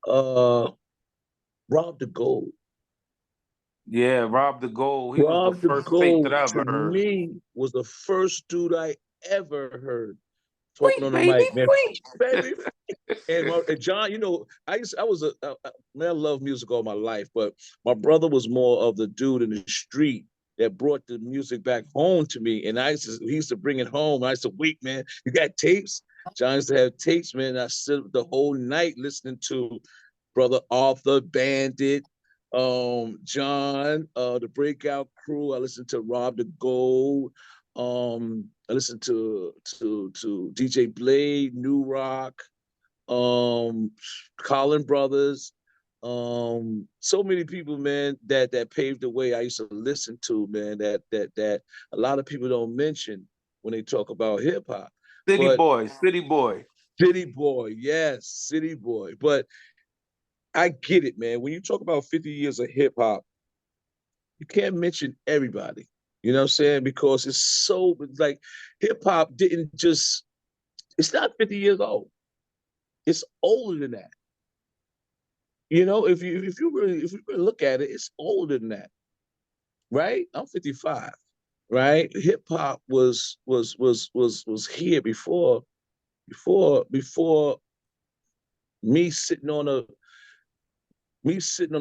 Rob the Gold.
Yeah, Rob the Gold. He
Rob
was the first tape that I ever heard.
Me, was the first dude I ever heard talking on the mic, man. Baby. And John, I love music all my life, but my brother was more of the dude in the street that brought the music back home to me. And he used to bring it home. I used to wait, man, you got tapes? John used to have tapes, man. And I sit the whole night listening to Brother Arthur, Bandit, John, the Breakout Crew. I listened to Rob the Gold. I listened to DJ Blade, New Rock, Colin Brothers, so many people, man, that paved the way I used to listen to, man, that a lot of people don't mention when they talk about hip hop.
City Boy,
yes, City Boy. But I get it, man. When you talk about 50 years of hip hop, you can't mention everybody. You know what I'm saying? Because it's like hip hop it's not 50 years old. It's older than that. If you really look at it, it's older than that. Right? I'm 55. Right? Hip hop was here before me sitting on the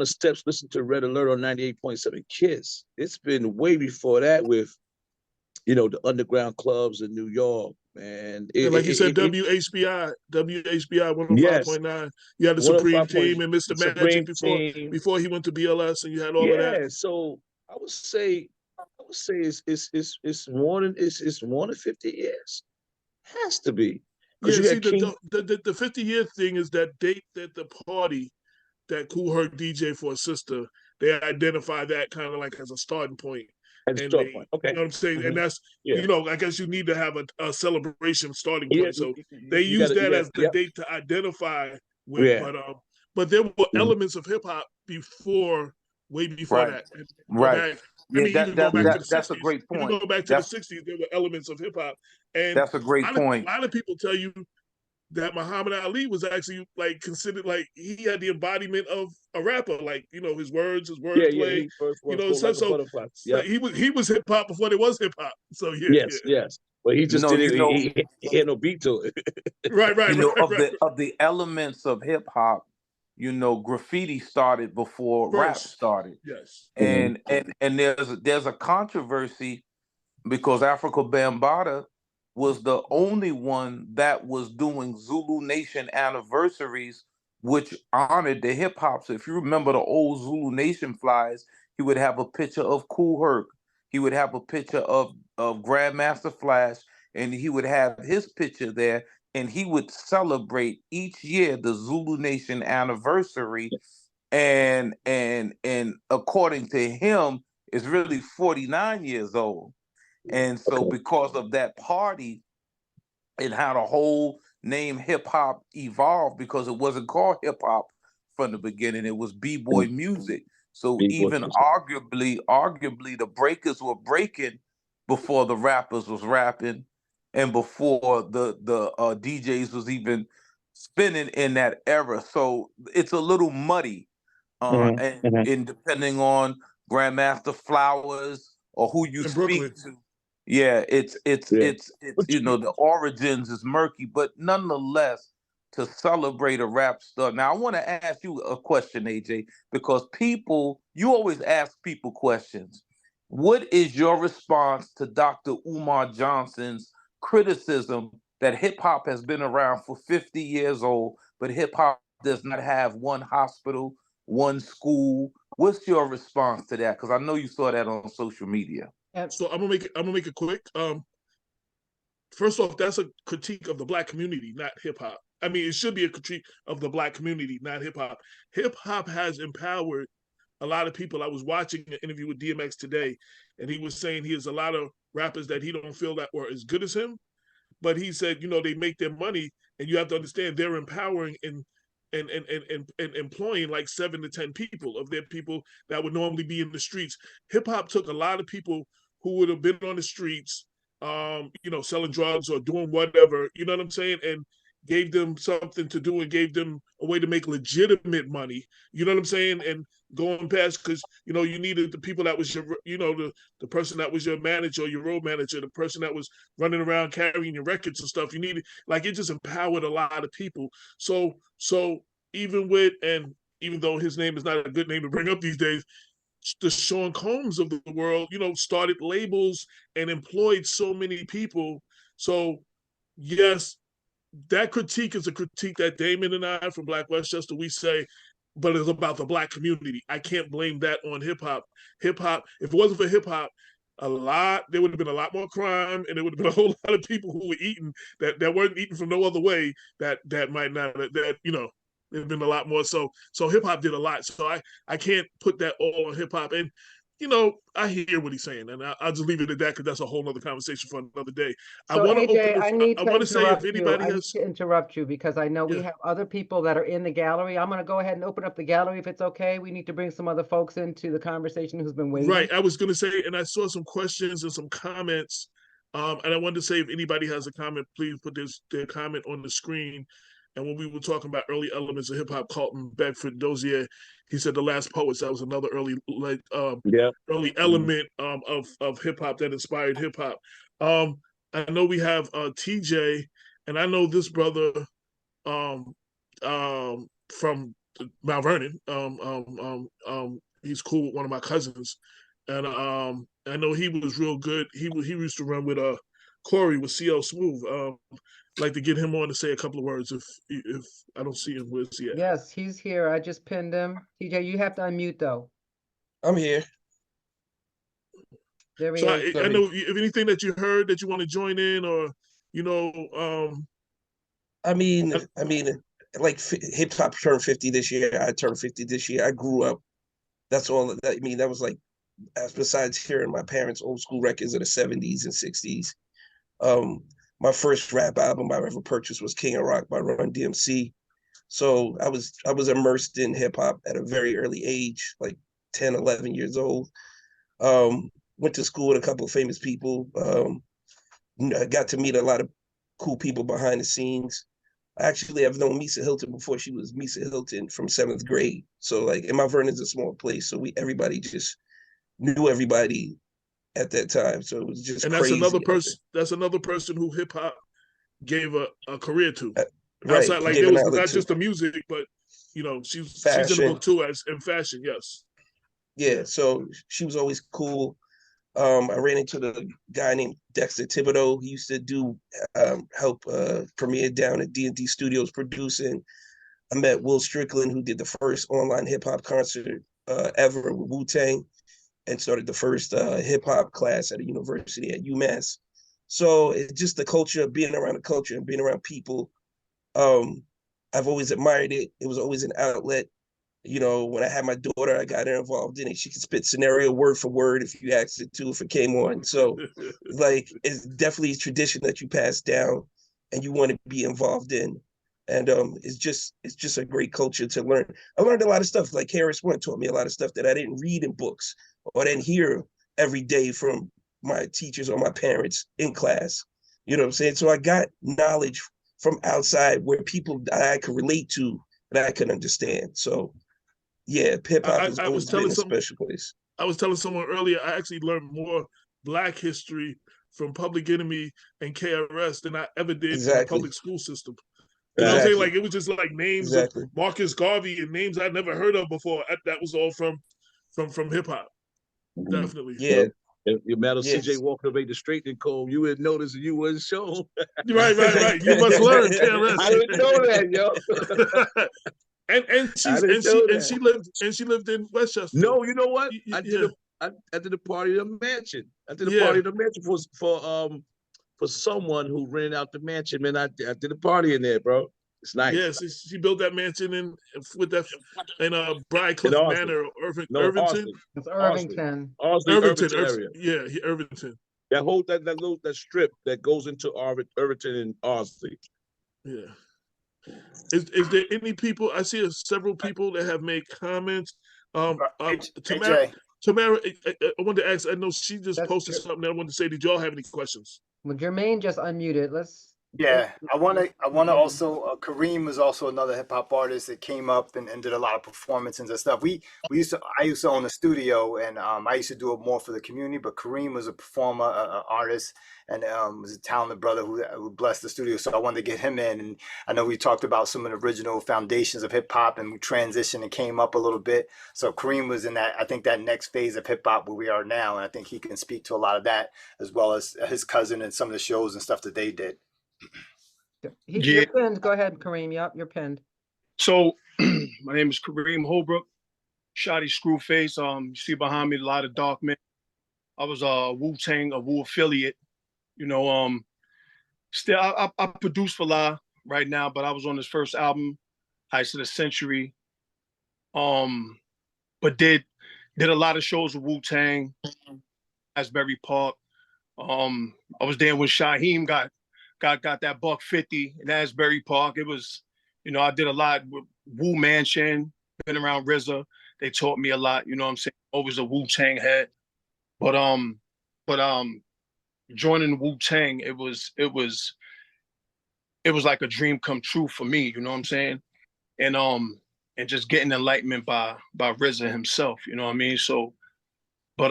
steps listening to Red Alert on 98.7 Kiss. It's been way before that with the underground clubs in New York, man.
Like you said, WHBI 105.9. You had the Supreme Team and Mr. Magic before he went to BLS, and you had all of that.
Yeah, so I would say it's more than 50 years. Has to be.
Yeah, see, the 50-year thing is that date that the party that Kool Herc DJ for a sister, they identify that kind of like as a starting point.
Okay.
You know what I'm saying? Mm-hmm. And that's, I guess you need to have a celebration starting point. So they use that as the date to identify with. Yeah. But there were elements of hip hop way before that.
Right. That's a great point.
Even go back to the 60s, there were elements of hip hop. And
that's a great point.
A lot of people tell you that Muhammad Ali was actually like considered like he had the embodiment of a rapper, like his words, wordplay. He was hip hop before there was hip hop. So
yes. But he just he had no beat to it.
Right.
Of the elements of hip hop, graffiti started before rap started.
Yes.
And there's a controversy because Africa Bambaataa was the only one that was doing Zulu Nation anniversaries, which honored the hip hop. So if you remember the old Zulu Nation flyers, he would have a picture of Kool Herc. He would have a picture of Grandmaster Flash, and he would have his picture there, and he would celebrate each year the Zulu Nation anniversary. And according to him, is really 49 years old. And so because of that party and how the whole name hip hop evolved, because it wasn't called hip hop from the beginning, it was b-boy music. So even arguably the breakers were breaking before the rappers was rapping and before the DJs was even spinning in that era. So it's a little muddy. And depending on Grandmaster Flowers or who you
In
speak
Brooklyn.
to, yeah, it's you know, the origins is murky, but nonetheless, to celebrate a rap star. Now, I want to ask you a question, AJ, because you always ask people questions. What is your response to Dr. Umar Johnson's criticism that hip hop has been around for 50 years old, but hip hop does not have one hospital, one school? What's your response to that? Because I know you saw that on social media.
So I'm gonna make it quick. First off, that's a critique of the Black community, not hip hop. I mean, it should be a critique of the Black community, not hip hop. Hip hop has empowered a lot of people. I was watching an interview with DMX today, and he was saying he has a lot of rappers that he don't feel that were as good as him, but he said, you know, they make their money, and you have to understand they're empowering and employing like 7 to 10 people of their people that would normally be in the streets. Hip hop took a lot of people who would have been on the streets, you know, selling drugs or doing whatever, you know what I'm saying, and gave them something to do and gave them a way to make legitimate money, you know what I'm saying, and going past, because, you know, you needed the people that was your, you know, the person that was your manager, your road manager, the person that was running around carrying your records and stuff. You needed, like, it just empowered a lot of people. So even though his name is not a good name to bring up these days, the Sean Combs of the world, you know, started labels and employed so many people. So yes, that critique is a critique that Damon and I from Black Westchester, we say, but it's about the Black community. I can't blame that on hip hop. Hip hop, if it wasn't for hip hop, there would have been a lot more crime, and there would have been a whole lot of people who were eating that weren't eating from no other way, that might not, that, you know, there's been a lot more. So hip hop did a lot. So I can't put that all on hip hop. And, you know, I hear what he's saying, and I'll just leave it at that, because that's a whole other conversation for another day.
So
I want to
AJ, I need to
say if anybody has
to interrupt you, because I know we have other people that are in the gallery. I'm going to go ahead and open up the gallery if it's okay. We need to bring some other folks into the conversation who's been waiting.
Right. I was going to say, and I saw some questions and some comments, and I wanted to say if anybody has a comment, please put their comment on the screen. And when we were talking about early elements of hip hop, Carlton Bedford Dozier, he said The Last Poets. That was another early element of hip hop that inspired hip hop. I know we have TJ, and I know this brother from Mount Vernon. He's cool with one of my cousins, and I know he was real good. He used to run with Corey with CL Smooth. Like to get him on to say a couple of words if I don't see him. Where's he at?
Yes, he's here. I just pinned him. TJ, you have to unmute though.
I'm here.
There he
So
is.
I know if anything that you heard that you want to join in, or, you know,
I mean, like hip hop turned 50 this year. I turned 50 this year. I grew up. That's all. I mean, that was like, besides hearing my parents' old school records of the 70s and 60s. My first rap album I ever purchased was King of Rock by Run DMC. So I was immersed in hip hop at a very early age, like 10, 11 years old. Went to school with a couple of famous people. I got to meet a lot of cool people behind the scenes. Actually, I've known Misa Hilton before she was Misa Hilton from 7th grade. So like, and Mount Vernon's a small place, so everybody just knew everybody at that time. So it was just
and
crazy.
That's another person who hip hop gave a career to.
Right.
Outside, like, there was not just the music, but, you know, she's in the book too, as in fashion. Yes.
Yeah. So she was always cool. I ran into the guy named Dexter Thibodeau. He used to do help premiere down at D&D Studios producing. I met Will Strickland, who did the first online hip hop concert ever with Wu-Tang, and started the first hip hop class at a university at UMass. So it's just the culture of being around the culture and being around people. I've always admired it. It was always an outlet. You know, when I had my daughter, I got her involved in it. She could spit scenario word for word if you asked it to, if it came on. So, like, it's definitely a tradition that you pass down and you want to be involved in. And it's just a great culture to learn. I learned a lot of stuff. Like Harris One taught me a lot of stuff that I didn't read in books or I didn't hear every day from my teachers or my parents in class. You know what I'm saying? So I got knowledge from outside where people I could relate to that I could understand. So yeah, hip hop has always been a special place.
I was telling someone earlier, I actually learned more Black history from Public Enemy and KRS than I ever did in the public school system. You know what I'm saying? Like, it was just like names of Marcus Garvey and names I'd never heard of before. That was all from hip hop. Definitely.
Yeah.
Your metal CJ walking away the straightening comb, you would notice and you wouldn't show.
Right. You must learn, KRS.
I didn't know that, yo.
And she lived in Westchester.
No, you know what? I did a party at the mansion. I did a party at the mansion for someone who rented out the mansion. Man, I did a party in there, bro. It's nice.
Yes, she built that mansion in Briarcliff Manor, Irvington.
It's Irvington.
Irvington area.
Yeah, Irvington.
That whole that strip that goes into Irvington and Ardsley.
Yeah. Is there any people? I see several people that have made comments. Tamara, I wanted to ask. I know she just posted something. I wanted to say, did y'all have any questions?
Well, Jermaine just unmuted.
Yeah, I want to also. Kareem was also another hip hop artist that came up and did a lot of performances and stuff. I used to own a studio, and I used to do it more for the community. But Kareem was a performer, an artist, and was a talented brother who blessed the studio. So I wanted to get him in. And I know we talked about some of the original foundations of hip hop, and we transitioned and came up a little bit. So Kareem was in that. I think that next phase of hip hop where we are now, and I think he can speak to a lot of that, as well as his cousin and some of the shows and stuff that they did.
You're pinned. Go ahead, Kareem. Yep, you're pinned.
So my name is Kareem Holbrook, Shotty Screwface. You see behind me a lot of dark men. I was a Wu-Tang, a Wu affiliate. You know, still I produce for La right now, but I was on his first album, Ice of the Century. But did a lot of shows with Wu-Tang, Asbury Park. I was there when Shaheem got that $150 in Asbury Park. It was, you know, I did a lot with Wu Mansion, been around RZA. They taught me a lot, you know what I'm saying? Always a Wu-Tang head. But joining Wu-Tang, it was like a dream come true for me, you know what I'm saying? And just getting enlightenment by RZA himself, you know what I mean? So, but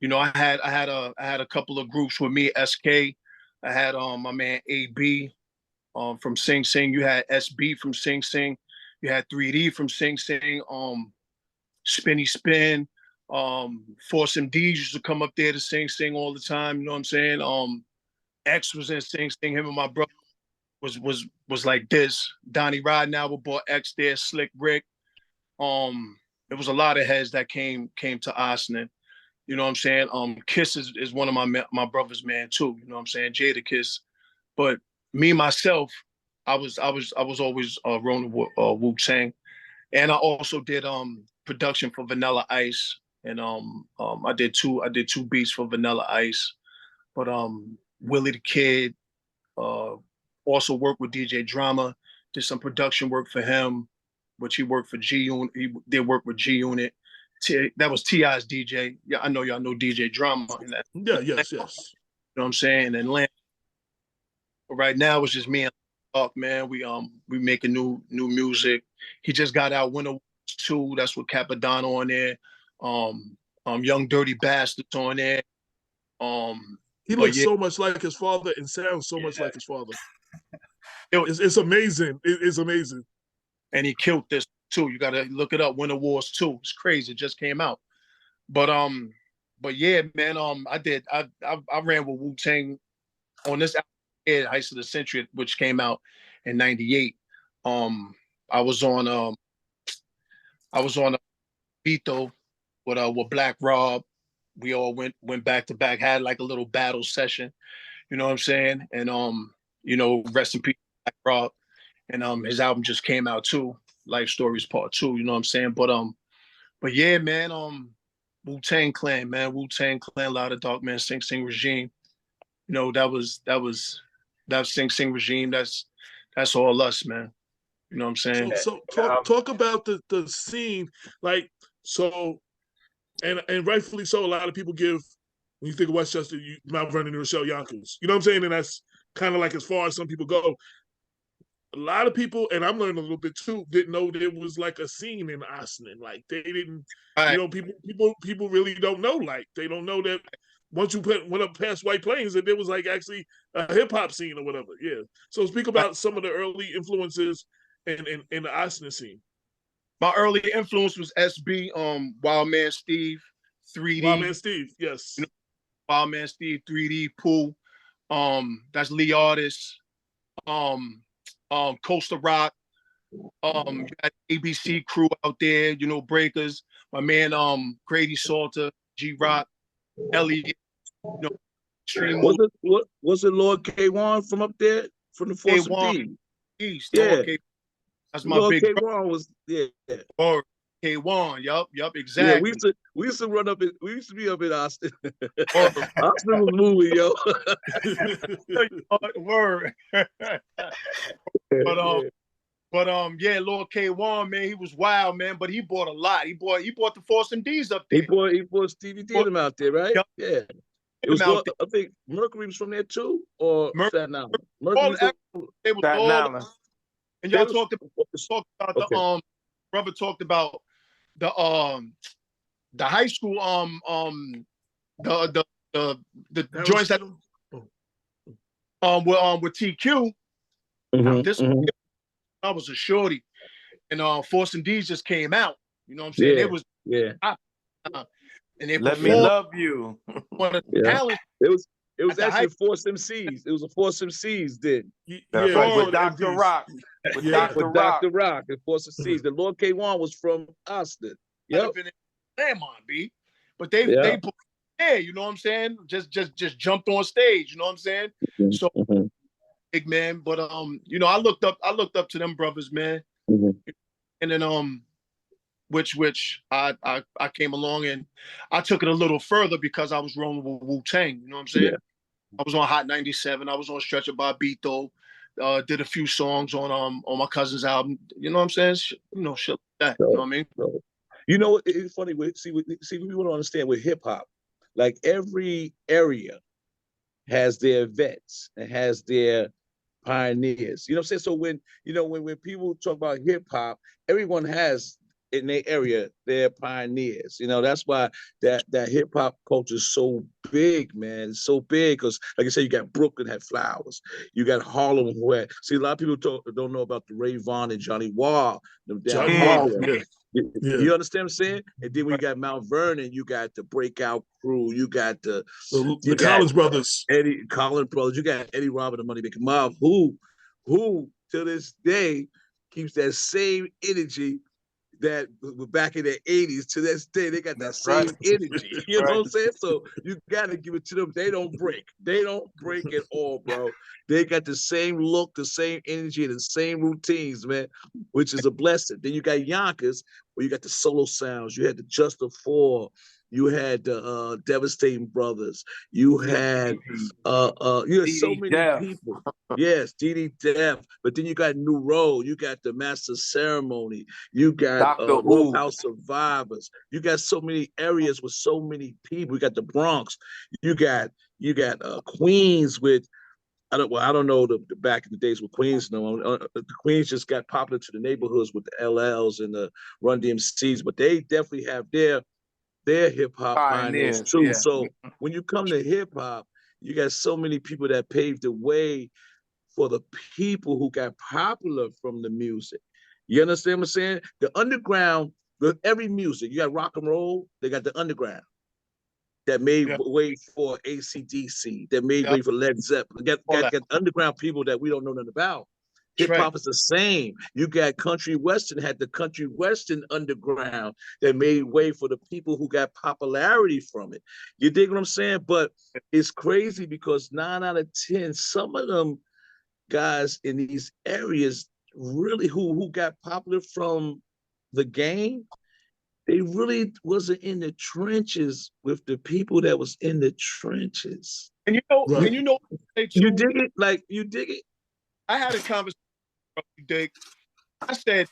you know, I had a couple of groups with me, SK. I had my man AB from Sing Sing. You had SB from Sing Sing. You had 3D from Sing Sing. Spinny Spin. Force MDs used to come up there to Sing Sing all the time. You know what I'm saying? X was in Sing Sing. Him and my brother was like this. Donnie Rodnow brought X there. Slick Rick. It was a lot of heads that came to Austin. You know what I'm saying? Kiss is one of my brother's man too. You know what I'm saying? Jada Kiss. But me myself, I was always rolling with Wu-Tang, and I also did production for Vanilla Ice, and I did two beats for Vanilla Ice. But Willie the Kid also worked with DJ Drama, did some production work for him, which he worked for G Unit. He did work with G Unit. That was T.I.'s DJ. Yeah, I know y'all know DJ Drama.
Yes.
You know what I'm saying? And Land. But right now it's just me and Talk, man. We making new music. He just got out Winter Wars 2. That's with Capadonna on there. Young Dirty Bastards on there.
He looks so much like his father and sounds so much like his father. It's amazing. It's amazing.
And he killed this too. You gotta look it up. Winter Wars 2. It's crazy. It just came out. But but yeah, man, I ran with Wu-Tang on this album, Heist of the Century, which came out in '98. I was on Vito with Black Rob. We all went back to back, had like a little battle session, you know what I'm saying? And rest in peace, Black Rob. And his album just came out too, Life Stories Part 2, you know what I'm saying? But yeah, man, Wu-Tang Clan, man, Wu-Tang Clan, Loud of Dark Man, Sing Sing Regime. You know, that Sing Sing Regime, that's all us, man. You know what I'm saying?
So talk about the scene, like, so, and rightfully so, a lot of people give, when you think of Westchester, Mount Vernon and Rochelle Yonkers. You know what I'm saying? And that's kind of like as far as some people go. A lot of people, and I'm learning a little bit too, didn't know there was like a scene in Ossining. Like they didn't,
right.
You know, people really don't know. Like they don't know that once you went up past White Plains, that there was like actually a hip hop scene or whatever. Yeah. So speak about some of the early influences in the Ossining scene.
My early influence was SB, Wild Man Steve, 3D.
Wild Man Steve, yes.
You know, Wild Man Steve, 3D, Pooh. That's Lee Artist. Coastal Rock, you got ABC crew out there, you know, Breakers, my man Grady Salter, G Rock, Elliot, you know, Extreme.
Was it Lord K1 from up there? From the Force of D?
East,
yeah.
Lord K. That's my
Lord
big
K1 was
Or K1, yup, exactly.
Yeah, we used to run up in, we used to be up in Austin. Austin was moving, yo.
Word. Yeah, Lord K1, man, he was wild, man, but he bought a lot. He bought the Force MDs up there.
He bought Stevie D them out there, right?
Yep.
Yeah. It was I think Mercury was from there too, or Staten Island. Mercury
they were
Staten Island.
And y'all talked about the brother talked about the high school the joints that with TQ. I was a shorty, and Force and D's just came out. You know what I'm saying?
Yeah,
it was and they
Let Me Love You.
One of the talent.
It was actually Force MCs. It was a Force MCs then.
That's right, with Dr. Rock. With Dr.
Rock and Force MCs. The Lord K1 was from Austin.
Yep. B, but they put you know what I'm saying? Just jumped on stage, you know what I'm saying? So big man, but you know, I looked up to them brothers, man. And then which I came along and I took it a little further because I was rolling with Wu-Tang, you know what I'm saying? Yeah. I was on Hot 97, I was on Stretcher by Beto, did a few songs on my cousin's album, you know what I'm saying? You know, shit like that, you know what I mean?
You know, it's funny. See, we want to understand with hip hop, like every area has their vets and has their pioneers. You know what I'm saying? So when people talk about hip hop, everyone has in their area their pioneers. You know, that's why that hip hop culture is so big, man. It's so big because, like I said, you got Brooklyn had Flowers, you got Harlem who had. See, a lot of people don't know about the Ray Vaughn and Johnny Wall, them down Harlem. You understand what I'm saying? And then when you got Mount Vernon, you got the Breakout Crew, you got the
Collins Brothers,
Collins Brothers, you got Eddie Robert, the Money Maker Mob, who to this day keeps that same energy that back in the 80s. To this day, they got that same energy. You know what I'm saying? So you gotta give it to them. They don't break. They don't break at all, bro. They got the same look, the same energy, and the same routines, man, which is a blessing. Then you got Yonkers, where you got the solo sounds. You had the Just the Four. You had the Devastating Brothers. You had so many people. Yes, D.D. Def. But then you got New Road. You got the Master Ceremony. You got House Survivors. You got so many areas with so many people. You got the Bronx. You got Queens with. I don't know the back in the days with Queens. No, the Queens just got popular to the neighborhoods with the LLs and the Run DMCs, but they definitely have their hip hop pioneers too. Yeah. So when you come to hip hop, you got so many people that paved the way for the people who got popular from the music. You understand what I'm saying? The underground, with every music, you got rock and roll, they got the underground. that made
Yeah.
way for AC/DC, that made
Yeah.
way for Led Zeppelin. Got underground people that we don't know nothing about.
That's
Hip hop
right.
is the same. You got country western, had the country western underground that made way for the people who got popularity from it. You dig what I'm saying? But it's crazy because 9 out of 10, some of them guys in these areas really who got popular from the game, they really wasn't in the trenches with the people that was in the trenches.
And you know,
Right.
and you know,
You dig it? Like, you dig it?
I had a conversation with you, Dick. I said,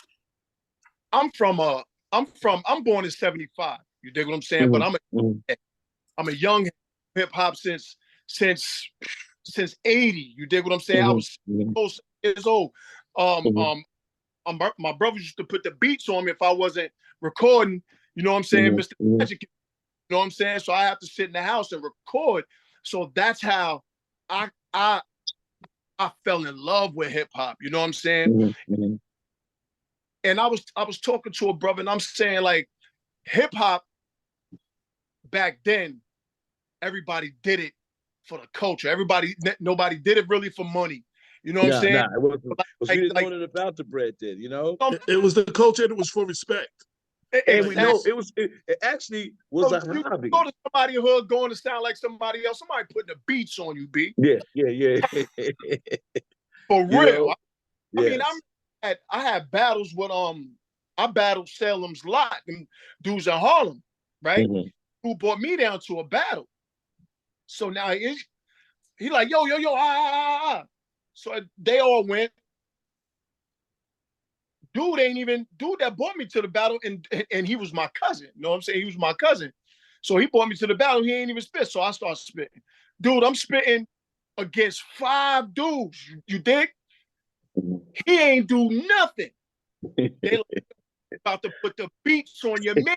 I'm born in 75. You dig what I'm saying? But I'm a young hip hop since 80. You dig what I'm saying? I was 6 years old. My brothers used to put the beats on me if I wasn't recording. You know what I'm saying, Mr. Magic? You know what I'm saying? So I have to sit in the house and record. So that's how I fell in love with hip hop. You know what I'm saying? And I was talking to a brother, and I'm saying, like, hip hop back then, everybody did it for the culture. Nobody did it really for money. You know what I'm saying?
Nah, it wasn't.
Like,
we didn't know nothing about the bread then, you know?
It was the culture, and it was for respect.
And we know it actually was a
you
hobby.
go to somebody's hood going to sound like somebody else. Somebody putting the beats on you, B.
Yeah.
For real. I
Yes.
mean, I had battles with I battled Salem's Lot, and dudes in Harlem, right? Who brought me down to a battle. So now he like, yo, So they all went. Dude that brought me to the battle, and he was my cousin. You know what I'm saying? He was my cousin. So he brought me to the battle. He ain't even spit. So I start spitting. Dude, I'm spitting against 5 dudes. You dig? He ain't do nothing. They like, about to put the beats on your man.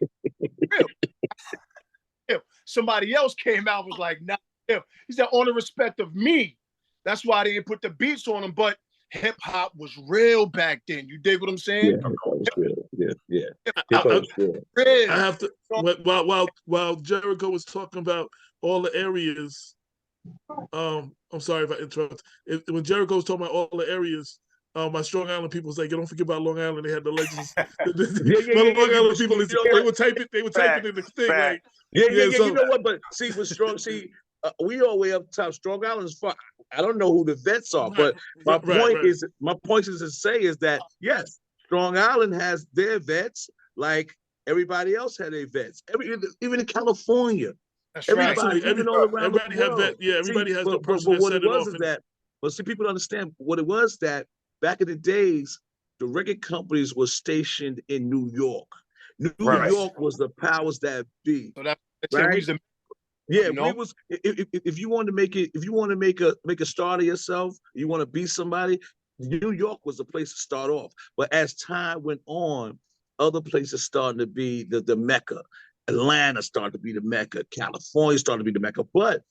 Somebody else came out, was like, nah. He said, on the respect of me. That's why they didn't put the beats on him. But hip hop was real back then. You dig what I'm saying?
Yeah, hip hop was real. Yeah. Hip hop was real.
I have to while Jericho was talking about all the areas. I'm sorry if I interrupt. When Jericho was talking about all the areas, my Strong Island people was like, "Don't forget about Long Island. They had the legends." Long Island people, they were typing in the thing like,
yeah.
So,
you know what? But see, with Strong, we all the way up top. Strong Island is far. I don't know who the vets are, but my point is to say is that yes, Strong Island has their vets like everybody else had their vets. Even in California.
That's
everybody,
right.
even all around
everybody
the world.
have that. Yeah, everybody has the person
but
that
what
set
it
it
was
off.
Is that, but see, people understand what it was that back in the days, the record companies were stationed in New York. New York was the powers that be.
So that's
right? Yeah,
you know?
we was if you want to make it, if you want to make a star of yourself, you want to be somebody. New York was the place to start off. But as time went on, other places started to be the Mecca. Atlanta started to be the Mecca. California started to be the Mecca. But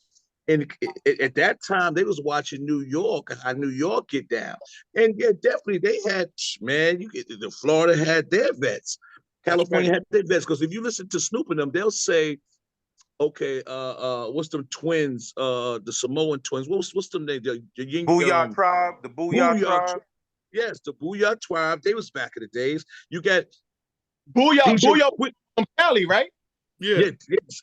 at that time, they was watching New York and how New York get down. And yeah, definitely they had, man, the Florida had their vets. California had their vets. Because if you listen to Snoop and them, they'll say, okay, what's them twins? The Samoan twins. What's them name? The
Booyah Tribe. The Booyah Tribe.
Yes, the Booyah Tribe. They was back in the days. You got
Booyah from Cali, right?
Yeah.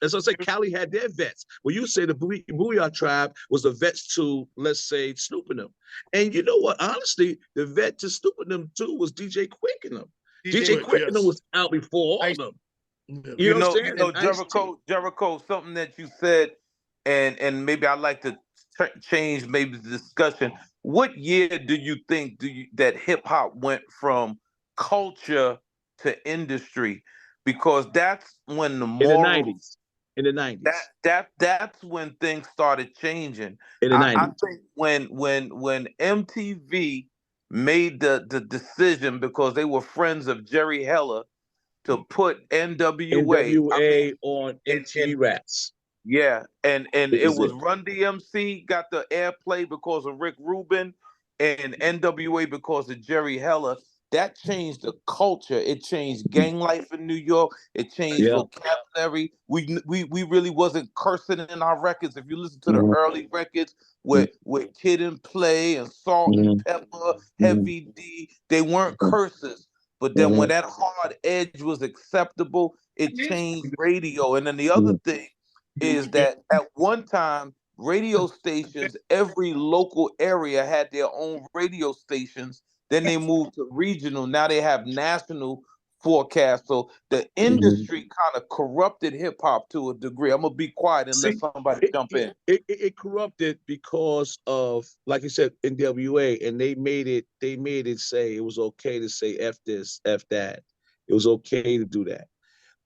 As I say, Cali had their vets. Well, you say the Booyah Tribe was the vets to, let's say, Snoop and them. And you know what? Honestly, the vet to Snoop and them too was DJ Quick and them. DJ Quick and them was out before all of them.
You know, Jericho, something that you said, and maybe I'd like to change maybe the discussion. What year do you think that hip hop went from culture to industry? Because that's when the morals
in the 90s.
That's when things started changing.
In the 90s.
I think when MTV made the decision, because they were friends of Jerry Heller, to put NWA
on MTV Raps.
Yeah, and it was Run DMC got the airplay because of Rick Rubin, and NWA because of Jerry Heller. That changed the culture. It changed gang life in New York. It changed vocabulary dictionary. We really wasn't cursing in our records. If you listen to the early records with Kid and Play and Salt and Pepper, Heavy D, they weren't curses. But then when that hard edge was acceptable, it changed radio. And then the other thing is that at one time, radio stations, every local area had their own radio stations. Then they moved to regional. Now they have national forecasts. So the industry kind of corrupted hip hop to a degree. I'm gonna be quiet and let somebody jump in.
It corrupted because of, like you said, NWA, and they made it say it was okay to say F this, F that. It was okay to do that.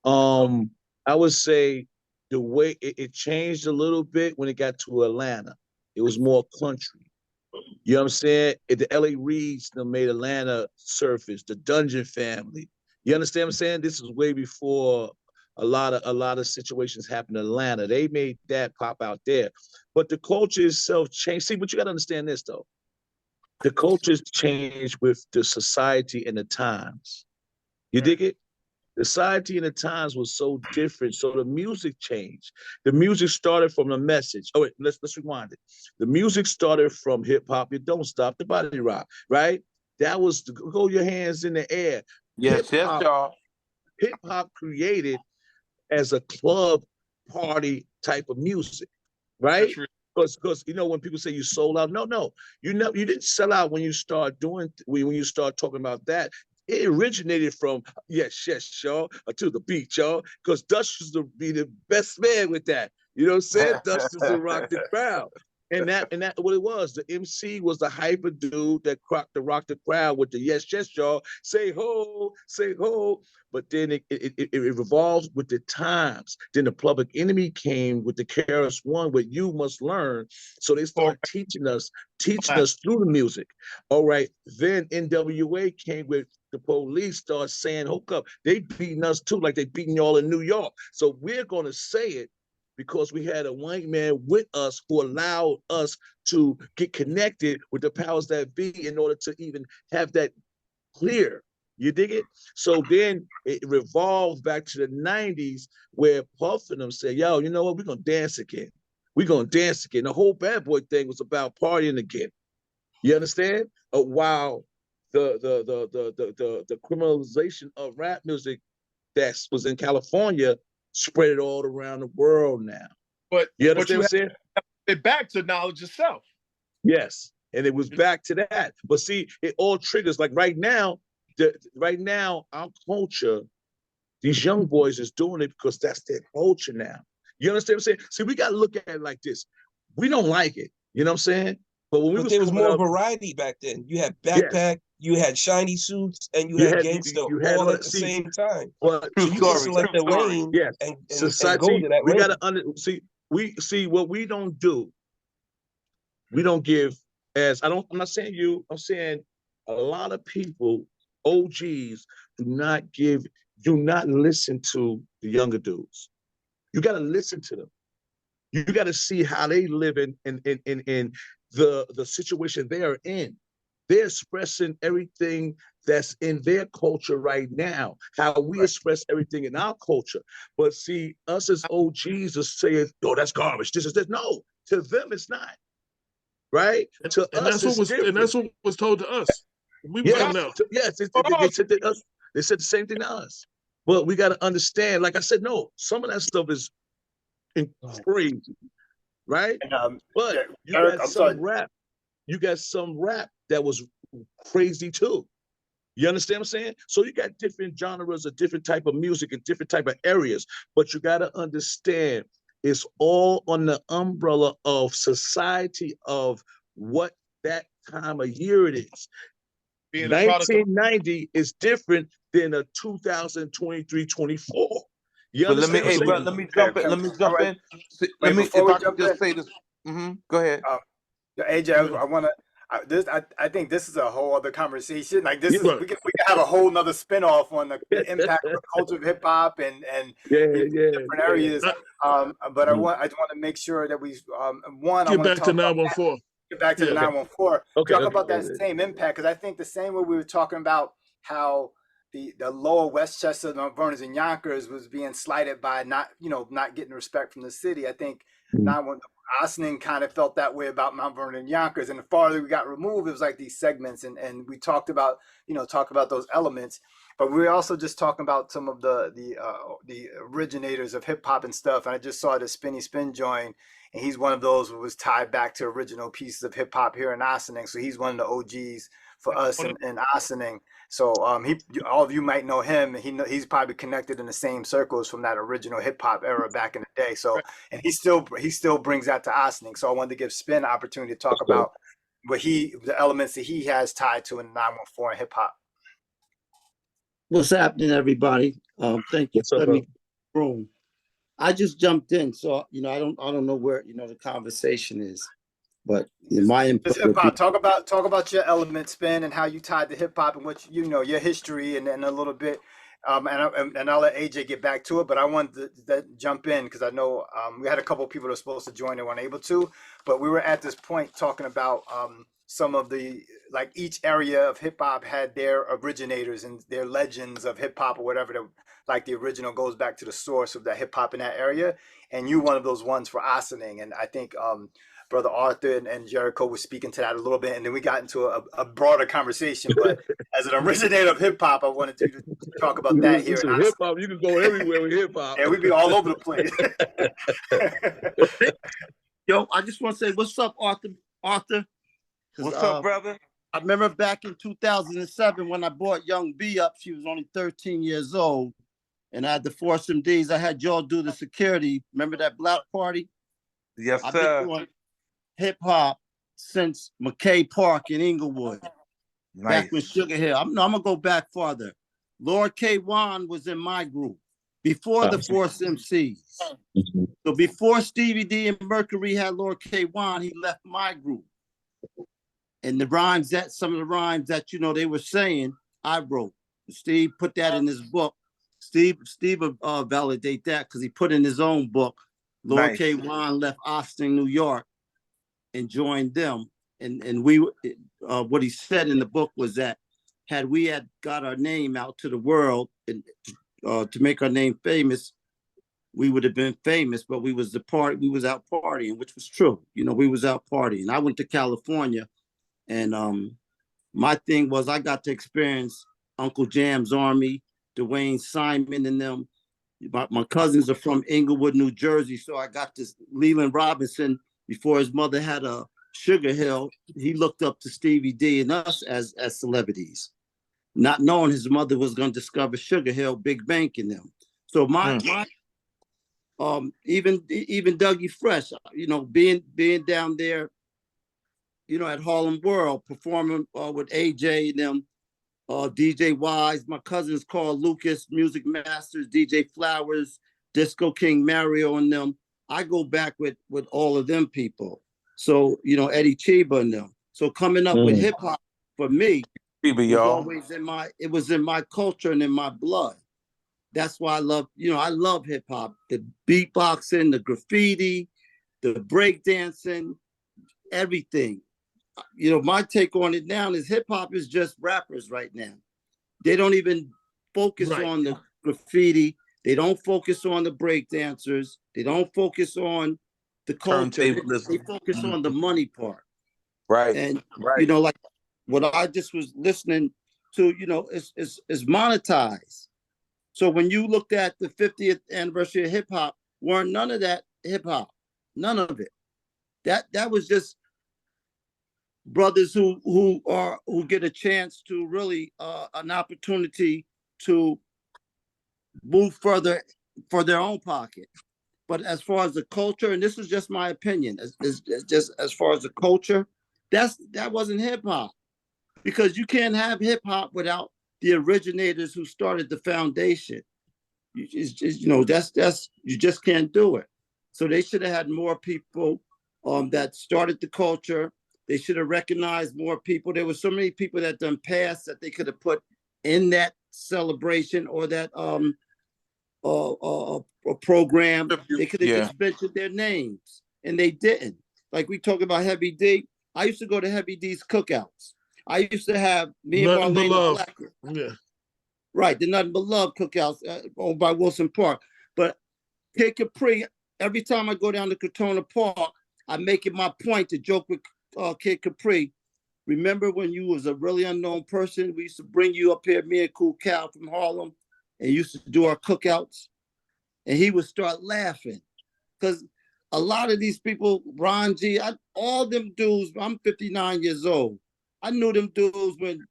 I would say the way it changed a little bit when it got to Atlanta. It was more country. You know what I'm saying? The LA Reeds made Atlanta surface, the Dungeon Family. You understand what I'm saying? This is way before a lot of situations happened in Atlanta. They made that pop out there. But the culture itself changed. See, but you gotta understand this though. The culture's changed with the society and the times. You dig it? The society and the times was so different, so the music changed. The music started from the message. Oh wait, let's rewind it. The music started from hip hop. You don't stop the body rock, right? That was the hold your hands in the air.
Yes, y'all.
Hip hop created as a club party type of music, right? Because you know when people say you sold out, no, you didn't sell out when you start talking about that. It originated from yes, y'all, to the beat, y'all, because Dust used to be the best man with that. You know what I'm saying? Dust used to rock the crowd. And that what it was. The MC was the hyper dude that rocked the crowd with the yes, y'all, say ho. But then it evolved with the times. Then the Public Enemy came with the KRS-One, what you must learn. So they started teaching us through the music. All right. Then NWA came with the police start saying, hook up. They beating us too, like they beating y'all in New York. So we're gonna say it because we had a white man with us who allowed us to get connected with the powers that be in order to even have that clear. You dig it? So then it revolved back to the 90s where Puff and them said, yo, you know what? We're going to dance again. We're going to dance again. The whole Bad Boy thing was about partying again. You understand? While the criminalization of rap music that was in California spread it all around the world now.
But
you understand what I'm saying?
It back to knowledge itself.
Yes, and it was back to that. But see, it all triggers. Like right now, our culture, these young boys is doing it because that's their culture now. You understand what I'm saying? See, we got to look at it like this. We don't like it. You know what I'm saying? But when there
was more variety back then. You had backpack, you had shiny suits, and you had gangsta all at the same time.
But
so you can select a lane and go to that
we
lane.
See what we don't do. We don't give I'm not saying you, I'm saying a lot of people, OGs, do not listen to the younger dudes. You got to listen to them. You got to see how they live in the situation they are in. They're expressing everything that's in their culture right now, how we express everything in our culture. But see, us as OGs are saying, oh, that's garbage. This is this. No, to them, it's not. Right? To us, it's different.
And that's what was told to us. We
they said the same thing to us. But we got to understand, like I said, no, some of that stuff is crazy. Right? But you
Eric,
got some rap. You got some rap that was crazy too. You understand what I'm saying? So you got different genres of different type of music and different type of areas. But you got to understand it's all on the umbrella of society of what that time of year it is. 1990 is different than a 2023-24. You understand?
Let me jump in. If I could just say this. Go ahead.
AJ, I think this is a whole other conversation. Like this is we can have a whole nother spinoff on the impact of the culture of hip hop and different areas. But I just want to make sure that we
get back to 914.
Get back to the 914. Talk about that same impact, because I think the same way we were talking about how the lower Westchester, Mount Vernon's, and Yonkers was being slighted by not getting respect from the city. I think now when Ossining kind of felt that way about Mount Vernon and Yonkers, and the farther we got removed, it was like these segments, and we talked about those elements, but we were also just talking about some of the originators of hip hop and stuff. And I just saw the Spinny Spin join, and he's one of those who was tied back to original pieces of hip hop here in Ossining. So he's one of the OGs for us in Ossining. So all of you might know him. He's probably connected in the same circles from that original hip hop era back in the day. So, and he still brings that to Ossining. So I wanted to give Spin an opportunity to talk about the elements that he has tied to in 914 hip hop.
What's happening, everybody? Thank you for letting me room. I just jumped in, so I don't know where the conversation is, but my input.
Hip hop. Talk about your element, Spin, and how you tied to hip hop and what your history and a little bit. And I'll let AJ get back to it, but I wanted to jump in because I know we had a couple of people that were supposed to join and weren't able to, but we were at this point talking about some of the, like, each area of hip hop had their originators and their legends of hip hop or whatever. Like the original goes back to the source of the hip hop in that area, and you one of those ones for Ossining. And I think Brother Arthur and Jericho were speaking to that a little bit, and then we got into a broader conversation. But as an originator of hip hop, I wanted you to talk about that here.
Hip hop, you can go everywhere with hip hop.
Yeah, we'd be all over the place.
Yo, I just want to say, what's up, Arthur?
What's up, brother?
I remember back in 2007 when I brought Young B up. She was only 13 years old, and I had the Force MDs. I had y'all do the security. Remember that block party?
Yes,
I've
sir.
been doing hip hop since McKay Park in Inglewood.
Nice.
Back when Sugar Hill. I'm gonna go back farther. Lord K1 was in my group before the Force MCs. So before Stevie D and Mercury had Lord K1, he left my group. And the rhymes some of the rhymes that they were saying, I wrote. Steve put that in his book. Steve will validate that because he put in his own book. Lord K1 left Austin, New York, and joined them. And we, what he said in the book was that had we got our name out to the world and to make our name famous, we would have been famous. But we was out partying, which was true. We was out partying. I went to California, and my thing was I got to experience Uncle Jam's Army, Dwayne Simon, and them. My cousins are from Inglewood, New Jersey, so I got this Leland Robinson before his mother had a Sugar Hill. He looked up to Stevie D and us as celebrities, not knowing his mother was going to discover Sugar Hill, Big Bank in them. So my even Dougie Fresh, being down there, at Harlem World performing with AJ and them. DJ Wise, my cousins called Lucas, Music Masters, DJ Flowers, Disco King Mario and them. I go back with all of them people. So, Eddie Chiba and them. So coming up with hip hop for me was always in my culture and in my blood. That's why I love hip hop, the beatboxing, the graffiti, the breakdancing, everything. My take on it now is hip hop is just rappers right now. They don't even focus on the graffiti. They don't focus on the breakdancers. They don't focus on the culture. They focus on the money part.
Right.
And like what I just was listening to, is monetized. So when you looked at the 50th anniversary of hip hop, weren't none of that hip hop. None of it. That was just brothers who get a chance to really an opportunity to move further for their own pocket. But as far as the culture, and this is just my opinion, just as far as the culture, that wasn't hip hop, because you can't have hip hop without the originators who started the foundation. You just can't do it. So they should have had more people that started the culture. They should have recognized more people. There were so many people that done passed that they could have put in that celebration or that program. They could have just mentioned their names, and they didn't. Like we talk about Heavy D. I used to go to Heavy D's cookouts. I used to have me and Marlena Blackman.
Yeah.
Right, the Nothing But Love cookouts owned by Wilson Park. But Kid Capri, every time I go down to Katona Park, I make it my point to joke with Kid Capri. Remember when you was a really unknown person? We used to bring you up here, me and Cool Cal from Harlem, and used to do our cookouts. And he would start laughing. Because a lot of these people, Ron G, all them dudes, I'm 59 years old. I knew them dudes when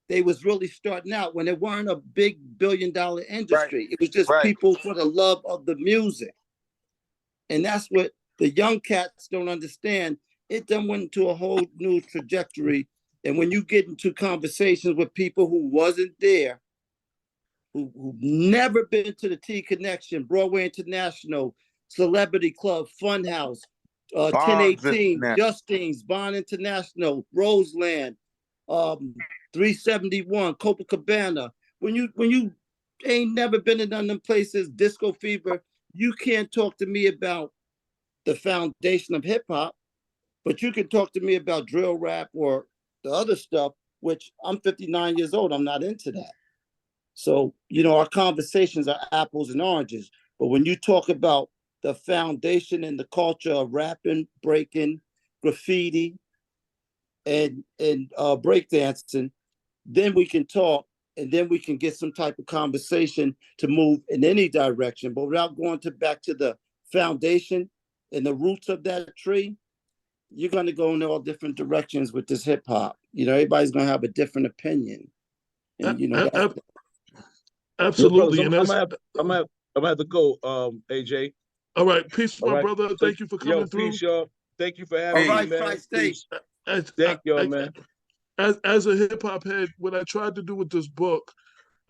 they was really starting out, when they weren't a big billion-dollar industry. It was just people for the love of the music. And that's what the young cats don't understand. It then went into a whole new trajectory. And when you get into conversations with people who wasn't there, who've never been to the T Connection, Broadway International, Celebrity Club, Funhouse, 1018, Justine's, Bond International, Roseland, 371, Copacabana. When you ain't never been in none of them places, Disco Fever, you can't talk to me about the foundation of hip hop, but you can talk to me about drill rap or the other stuff, which I'm 59 years old. I'm not into that. So, our conversations are apples and oranges. But when you talk about the foundation and the culture of rapping, breaking, graffiti, and breakdancing, then we can talk, and then we can get some type of conversation to move in any direction. But without going back to the foundation and the roots of that tree, you're going to go in all different directions with this hip hop. Everybody's going to have a different opinion. And,
absolutely.
I'm gonna have to go, AJ.
All right, peace, my brother. Thank you for coming through.
Peace, y'all. Thank you for having me, man. Peace. Thank y'all, man.
As a hip hop head, what I tried to do with this book,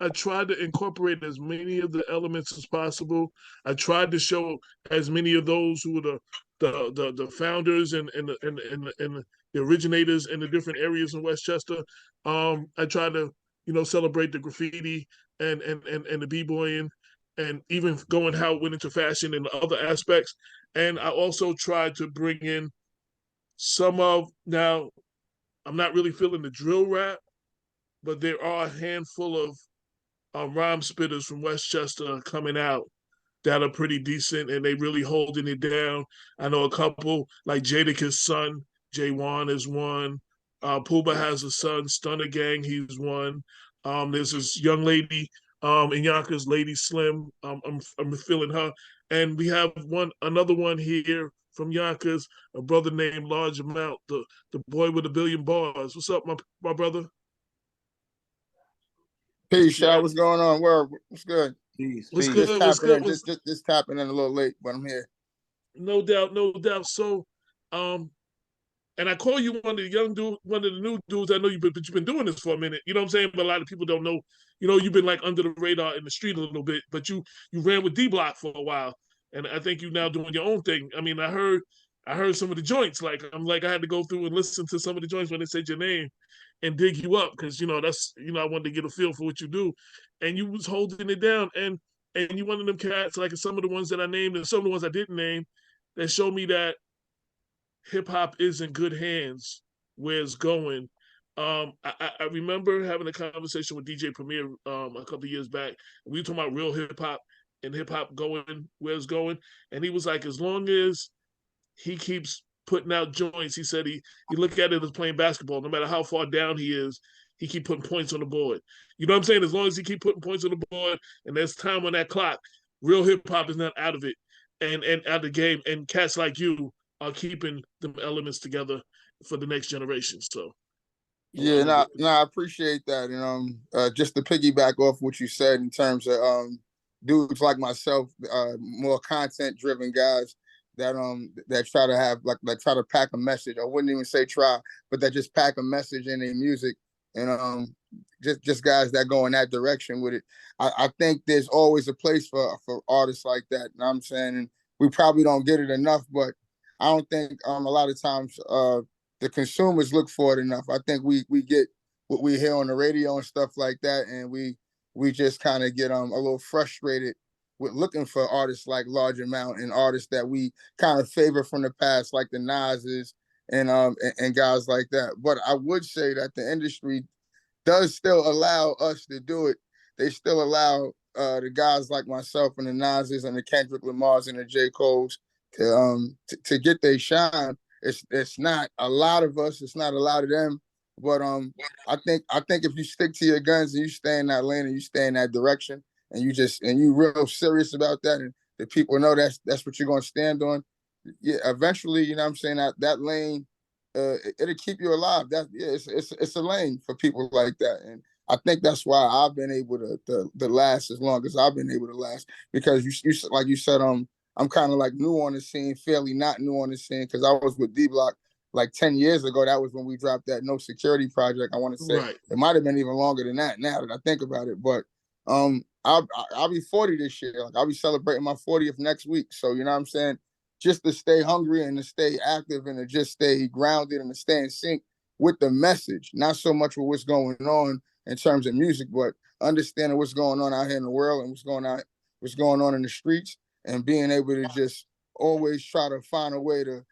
I tried to incorporate as many of the elements as possible. I tried to show as many of those who were the founders and the originators in the different areas in Westchester. I tried to celebrate the graffiti and the b-boying, and even going how it went into fashion and other aspects. And I also tried to bring in some of, now I'm not really feeling the drill rap, but there are a handful of rhyme spitters from Westchester coming out that are pretty decent, and they really holding it down. I know a couple, like Jadakiss' son, J1 is one. Puba has a son, Stunner Gang, he's one. There's this young lady in Yonkers, Lady Slim. I'm feeling her. And we have another one here from Yonkers, a brother named Large Amount, the boy with 1 billion bars. What's up, my brother?
Peace, y'all. What's going on? What's good?
Peace. What's good?
Just tapping in a little late, but I'm here.
No doubt. So, and I call you one of the new dudes. I know you've been doing this for a minute. You know what I'm saying? But a lot of people don't know. You've been like under the radar in the street a little bit. But you ran with D Block for a while, and I think you're now doing your own thing. I mean, I heard some of the joints. I had to go through and listen to some of the joints when they said your name, and dig you up because that's I wanted to get a feel for what you do, and you was holding it down, and you one of them cats, like some of the ones that I named and some of the ones I didn't name, that showed me that hip hop is in good hands where it's going. I remember having a conversation with DJ Premier a couple of years back. We were talking about real hip hop and hip hop going where it's going, and he was like, as long as he keeps putting out joints, he said he look at it as playing basketball. No matter how far down he is, he keep putting points on the board. You know what I'm saying? As long as he keep putting points on the board and there's time on that clock, real hip hop is not out of it and out of the game. And cats like you are keeping them elements together for the next generation. So
yeah, I appreciate that. And just to piggyback off what you said in terms of dudes like myself, more content driven guys that try to have that try to pack a message. I wouldn't even say try, but that just pack a message in their music, and just guys that go in that direction with it. I think there's always a place for artists like that. You know what I'm saying? And we probably don't get it enough, but I don't think a lot of times the consumers look for it enough. I think we get what we hear on the radio and stuff like that, and we just kind of get a little frustrated with looking for artists like Large Amount and artists that we kind of favor from the past, like the Nas's and guys like that. But I would say that the industry does still allow us to do it they still allow the guys like myself and the Nas's and the Kendrick Lamar's and the J. Cole's to get their shine. It's not a lot of us, it's not a lot of them. But I think if you stick to your guns and you stay in that lane and you stay in that direction and you real serious about that and the people know that's what you're gonna stand on, yeah, eventually, you know what I'm saying, that lane, it'll keep you alive. It's a lane for people like that. And I think that's why I've been able to last as long as I've been able to last, because you like you said, I'm kind of like new on the scene, fairly not new on the scene, because I was with D Block like 10 years ago. That was when we dropped that No Security project. I want to say it might have been even longer than that now that I think about it. But I'll be 40 this year. Like, I'll be celebrating my 40th next week. So, you know what I'm saying? Just to stay hungry and to stay active and to just stay grounded and to stay in sync with the message, not so much with what's going on in terms of music, but understanding what's going on out here in the world and what's going on in the streets, and being able to just always try to find a way to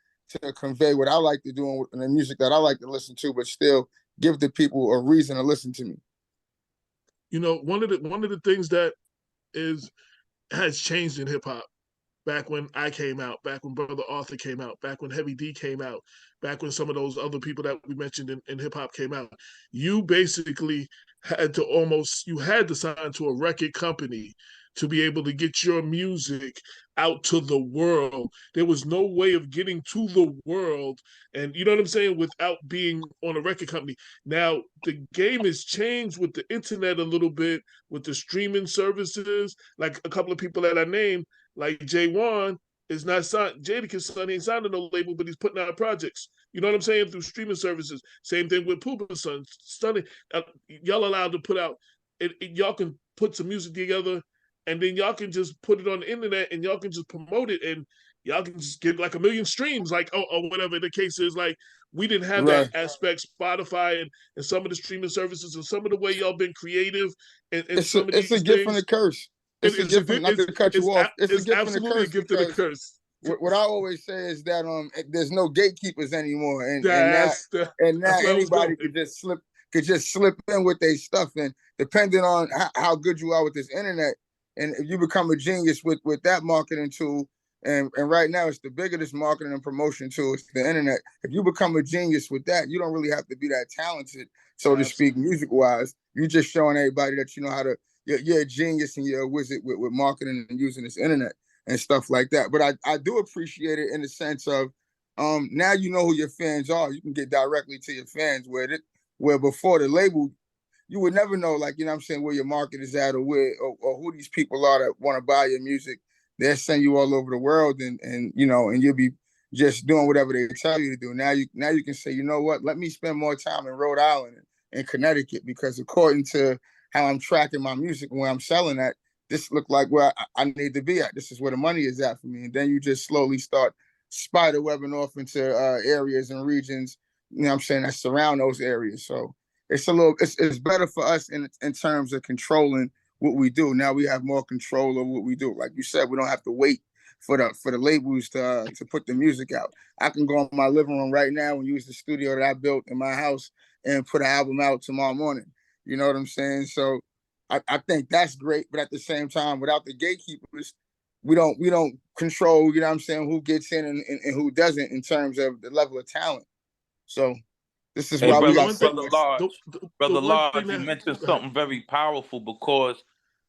convey what I like to do and the music that I like to listen to, but still give the people a reason to listen to me.
You know, one of the things that has changed in hip hop, back when I came out, back when Brother Arthur came out, back when Heavy D came out, back when some of those other people that we mentioned in hip hop came out, you basically had to sign to a record company to be able to get your music out to the world. There was no way of getting to the world, and you know what I'm saying, without being on a record company. Now, the game has changed with the internet a little bit, with the streaming services. Like a couple of people that I named, like J1 is not signed. Jadakiss son, he ain't signed to no label, but he's putting out projects. You know what I'm saying? Through streaming services. Same thing with Poopa's son. Stunning. Y'all allowed to put out, y'all can put some music together, and then y'all can just put it on the internet and y'all can just promote it, and y'all can just get like 1 million streams, like, or whatever the case is. Like, we didn't have that aspect. Spotify and some of the streaming services and some of the way y'all been creative and some of these things.
It's a gift and a curse. It's a gift, not to cut you off. It's a gift and a curse.
A gift and a curse.
What I always say is that there's no gatekeepers anymore, and now anybody could just slip in with their stuff, and depending on how good you are with this internet, and if you become a genius with that marketing tool, and right now it's the biggest marketing and promotion tool, it's the internet. If you become a genius with that, you don't really have to be that talented, so to speak, music wise. You're just showing everybody that you know how to. You're a genius and you're a wizard with marketing and using this internet and stuff like that. But I do appreciate it in the sense of now you know who your fans are. You can get directly to your fans where before the label, you would never know, like, you know what I'm saying, where your market is at or who these people are that want to buy your music. They'll send you all over the world and you know, and you'll be just doing whatever they tell you to do. Now you can say, you know what, let me spend more time in Rhode Island and Connecticut, because according to how I'm tracking my music and where I'm selling at, this look like where I need to be at. This is where the money is at for me. And then you just slowly start spider webbing off into areas and regions, you know what I'm saying, that surround those areas. So it's better for us in terms of controlling what we do. Now we have more control of what we do. Like you said, we don't have to wait for the labels to put the music out. I can go in my living room right now and use the studio that I built in my house and put an album out tomorrow morning. You know what I'm saying? So I think that's great, but at the same time, without the gatekeepers, we don't control, you know what I'm saying, who gets in and who doesn't in terms of the level of talent. So this is why we got
Brother Large, you mentioned something very powerful, because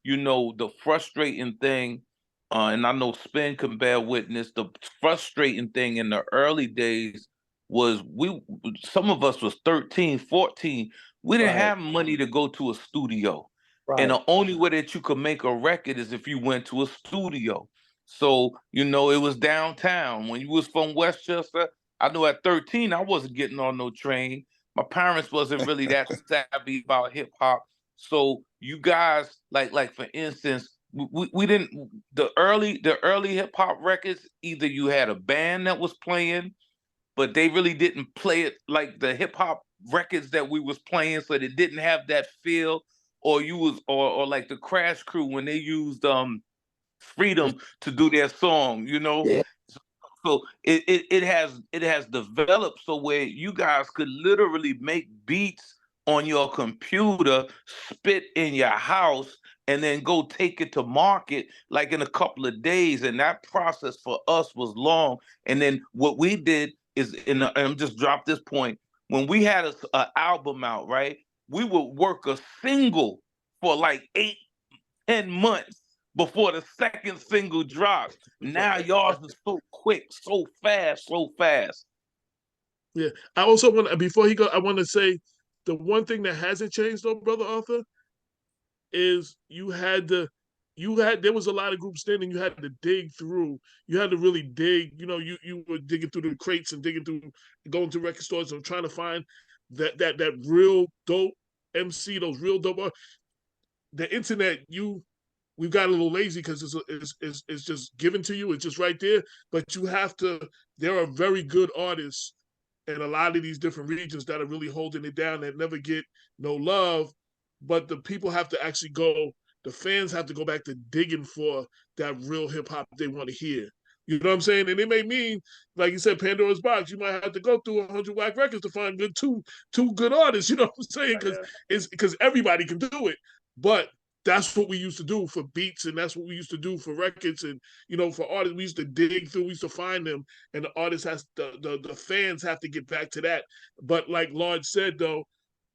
you know the frustrating thing, and I know Spin can bear witness, the frustrating thing in the early days was some of us was 13, 14. We didn't have money to go to a studio. And the only way that you could make a record is if you went to a studio. So, you know, it was downtown. When you was from Westchester, I know at 13, I wasn't getting on no train. My parents wasn't really that savvy about hip hop. So you guys, like for instance, we didn't, the early hip hop records, either you had a band that was playing, but they really didn't play it like the hip hop records that we was playing, so they didn't have that feel, or you was or like the Crash Crew when they used Freedom to do their song, you know. Yeah. So it has developed so where you guys could literally make beats on your computer, spit in your house, and then go take it to market like in a couple of days. And that process for us was long. And then what we did is, and I'm just drop this point, when we had an album out, right, we would work a single for like 8-10 months before the second single drops. Now y'all is so quick, so fast.
Yeah. I also want, before he go, I want to say the one thing that hasn't changed though, Brother Arthur, is there was a lot of groups then, and you had to dig through. You had to really dig. You know, you were digging through the crates and going to record stores and trying to find that real dope MC, those real dope. The internet, we've got a little lazy because it's just given to you. It's just right there. But you have to. There are very good artists in a lot of these different regions that are really holding it down, that never get no love. But the people have to actually go. The fans have to go back to digging for that real hip hop they want to hear. You know what I'm saying? And it may mean, like you said, Pandora's box. You might have to go through 100 whack records to find two good artists. You know what I'm saying? Because everybody can do it. But that's what we used to do for beats, and that's what we used to do for records, and for artists. We used to dig through, we used to find them, and the artists the fans have to get back to that. But like Lord said, though,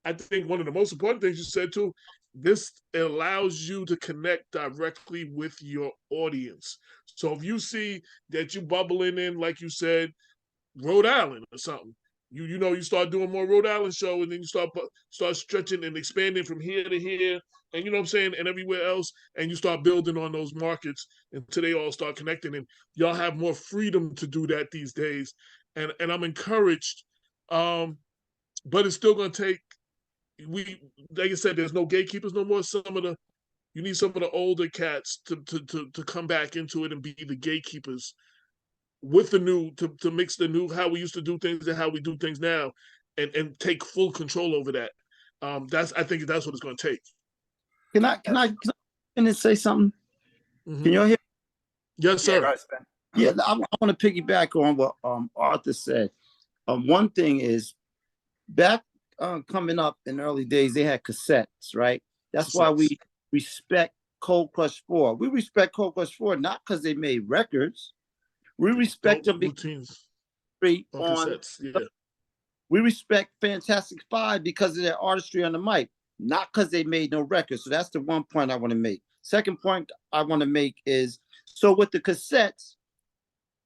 I think one of the most important things you said too, this allows you to connect directly with your audience. So if you see that you bubbling in, like you said, Rhode Island or something, you start doing more Rhode Island show, and then you start stretching and expanding from here to here, and you know what I'm saying, and everywhere else, and you start building on those markets until they all start connecting, and y'all have more freedom to do that these days, and I'm encouraged, but it's still gonna take. Like I said, there's no gatekeepers no more. You need some of the older cats to come back into it and be the gatekeepers with the new, to mix the new, how we used to do things and how we do things now, and take full control over that. I think that's what it's going to take.
Can I say something?
Mm-hmm.
Can you hear?
Yes, sir.
Yeah, I want to piggyback on what Arthur said. One thing is, back coming up in the early days, they had cassettes, right? That's why we respect Cold Crush 4. We respect Cold Crush 4 not because they made records. We respect them because
cassettes. Yeah.
We respect Fantastic Five because of their artistry on the mic, not because they made no records. So that's the one point I want to make. Second point I want to make is, so with the cassettes,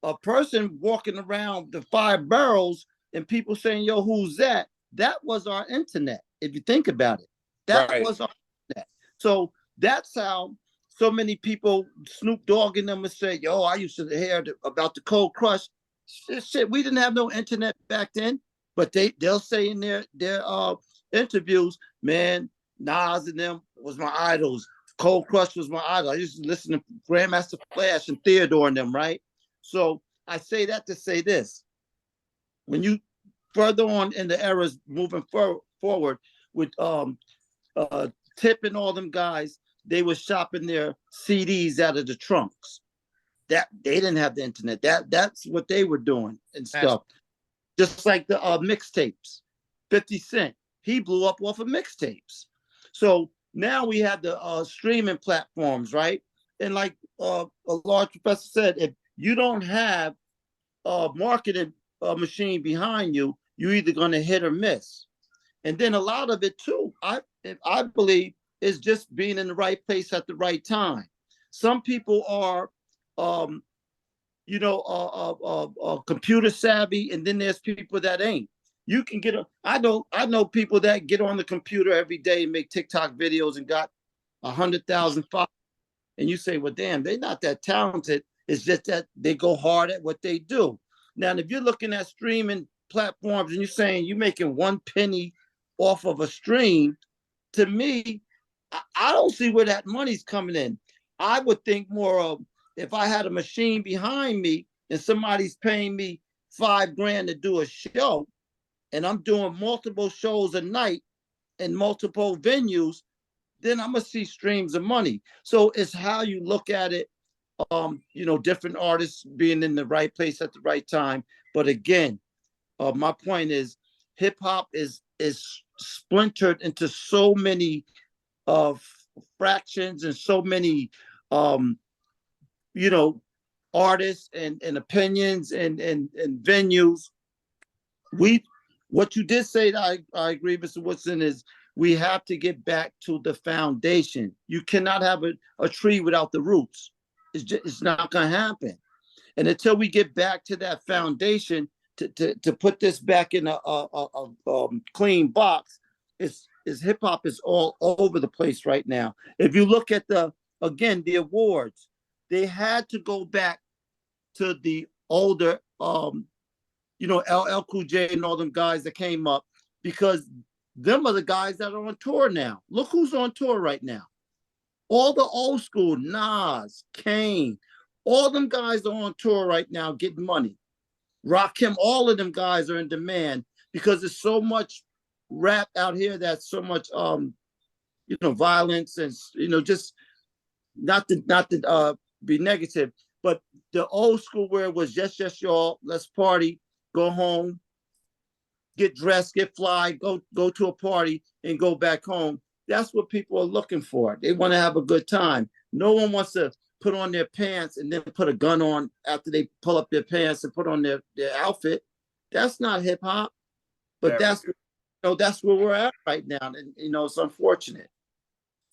a person walking around the 5 boroughs and people saying, yo, who's that? That was our internet. If you think about it, that was our internet. So that's how so many people, Snoop Dogg and them, would say, yo, I used to hear about the Cold Crush. Shit, we didn't have no internet back then, but they'll say in their interviews, man, Nas and them was my idols. Cold Crush was my idol. I used to listen to Grandmaster Flash and Theodore and them, right? So I say that to say this. When you further on in the eras moving forward with Tip and all them guys, they were shopping their CDs out of the trunks. That they didn't have the internet. That's what they were doing and stuff. Just like the mixtapes. 50 Cent, he blew up off of mixtapes. So now we have the streaming platforms, right? And like a large professor said, if you don't have a marketing machine behind you, you're either going to hit or miss. And then a lot of it too, I believe, is just being in the right place at the right time. Some people are, computer savvy, and then there's people that ain't. You can get I know people that get on the computer every day and make TikTok videos and got 100,000 followers. And you say, well, damn, they're not that talented. It's just that they go hard at what they do. Now, if you're looking at streaming platforms and you're saying you're making 1 penny off of a stream, to me, I don't see where that money's coming in. I would think more of, if I had a machine behind me and somebody's paying me $5,000 to do a show, and I'm doing multiple shows a night in multiple venues, then I'm gonna see streams of money. So it's how you look at it. Different artists being in the right place at the right time. But again, my point is, hip hop is splintered into so many fractions and so many, you know, artists and opinions and venues. What you did say, that I agree, Mr. Woodson, is we have to get back to the foundation. You cannot have a tree without the roots. It's not going to happen. And until we get back to that foundation, to put this back in a clean box, is hip hop is all over the place right now. If you look at the awards, they had to go back to the older, you know, LL Cool J and all them guys that came up, because them are the guys that are on tour now. Look who's on tour right now. All the old school, Nas, Kane, all them guys are on tour right now getting money. Rakim, all of them guys are in demand because there's so much rap out here that's so much, you know, violence and, you know, just not to be negative, but the old school where it was just y'all, let's party, go home, get dressed, get fly, go to a party and go back home. That's what people are looking for. They want to have a good time. No one wants to put on their pants and then put a gun on after they pull up their pants and put on their outfit. That's not hip hop. But that's where we're at right now. And you know, it's unfortunate.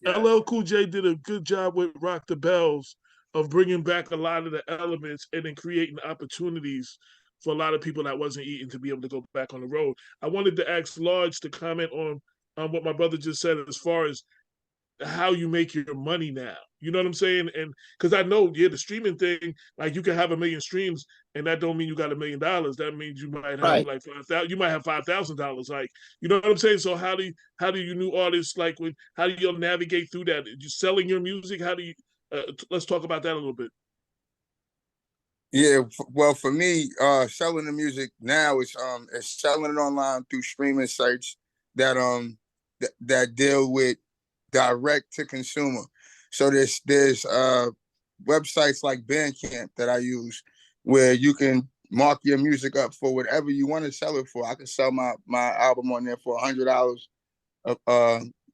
LL Cool J did a good job with Rock the Bells of bringing back a lot of the elements and then creating opportunities for a lot of people that wasn't eating to be able to go back on the road. I wanted to ask Large to comment on what my brother just said as far as how you make your money now. You know what I'm saying? And because I know, the streaming thing, like you can have 1 million streams and that don't mean you got $1 million. That means you might have like 5,000, you might have $5,000. Like, you know what I'm saying? So how do you new artists, like, how do you navigate through that? You selling your music? How do you, let's talk about that a little bit.
Yeah, well, for me, selling the music now is selling it online through streaming sites that that deal with direct to consumer. So there's websites like Bandcamp that I use where you can mark your music up for whatever you want to sell it for. I can sell my album on there for $100,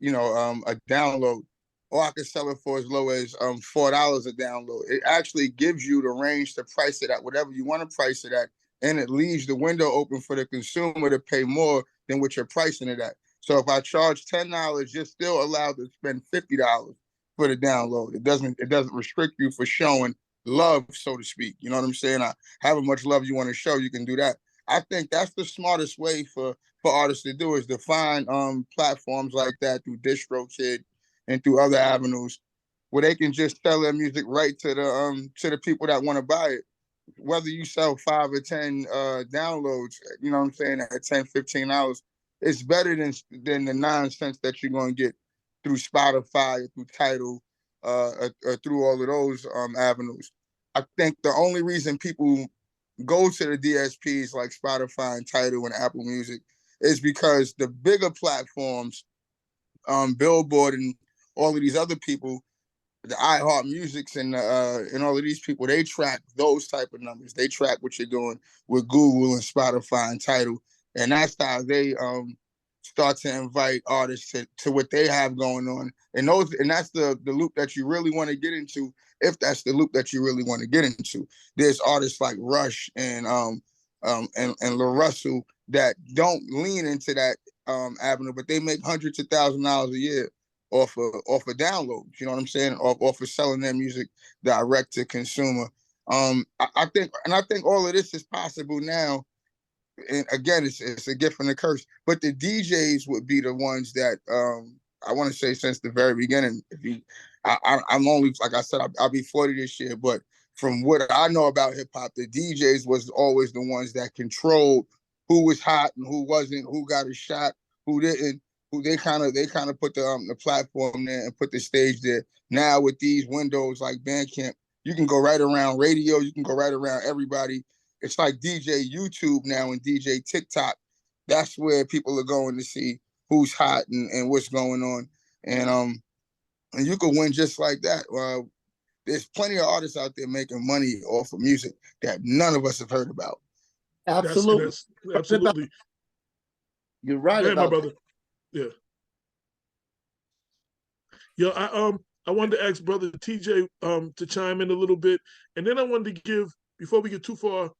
you know, a download, or I can sell it for as low as $4 a download. It actually gives you the range to price it at whatever you want to price it at, and it leaves the window open for the consumer to pay more than what you're pricing it at. So if I charge $10, you're still allowed to spend $50 for the download. It doesn't restrict you for showing love, so to speak. You know what I'm saying? However much love you want to show, you can do that. I think that's the smartest way for artists to do, is to find platforms like that through DistroKid and through other avenues where they can just sell their music right to the people that want to buy it. Whether you sell 5 or 10 downloads, you know what I'm saying, at $10, $15, it's better than the nonsense that you're going to get through Spotify, or through Tidal, or through all of those avenues. I think the only reason people go to the DSPs like Spotify and Tidal and Apple Music is because the bigger platforms, Billboard and all of these other people, the iHeart Musics and all of these people, they track those type of numbers. They track what you're doing with Google and Spotify and Tidal. And that's how they start to invite artists to what they have going on. And that's the loop that you really want to get into, if that's the loop that you really want to get into. There's artists like Rush and La Russell that don't lean into that avenue, but they make hundreds of $1,000s a year off of downloads. You know what I'm saying? Off of selling their music direct to consumer. I think all of this is possible now. And again, it's a gift and a curse. But the DJs would be the ones that I want to say since the very beginning. I'm only, like I said, I'll be 40 this year. But from what I know about hip hop, the DJs was always the ones that controlled who was hot and who wasn't, who got a shot, who didn't. Who they kind of put the platform there and put the stage there. Now with these windows like Bandcamp, you can go right around radio. You can go right around everybody. It's like DJ YouTube now and DJ TikTok. That's where people are going to see who's hot and what's going on. And you can win just like that. There's plenty of artists out there making money off of music that none of us have heard about.
Absolutely.
Absolutely.
You're right
about
my
brother. Yeah. Yo, I wanted to ask Brother TJ to chime in a little bit, and then I wanted to give, before we get too far,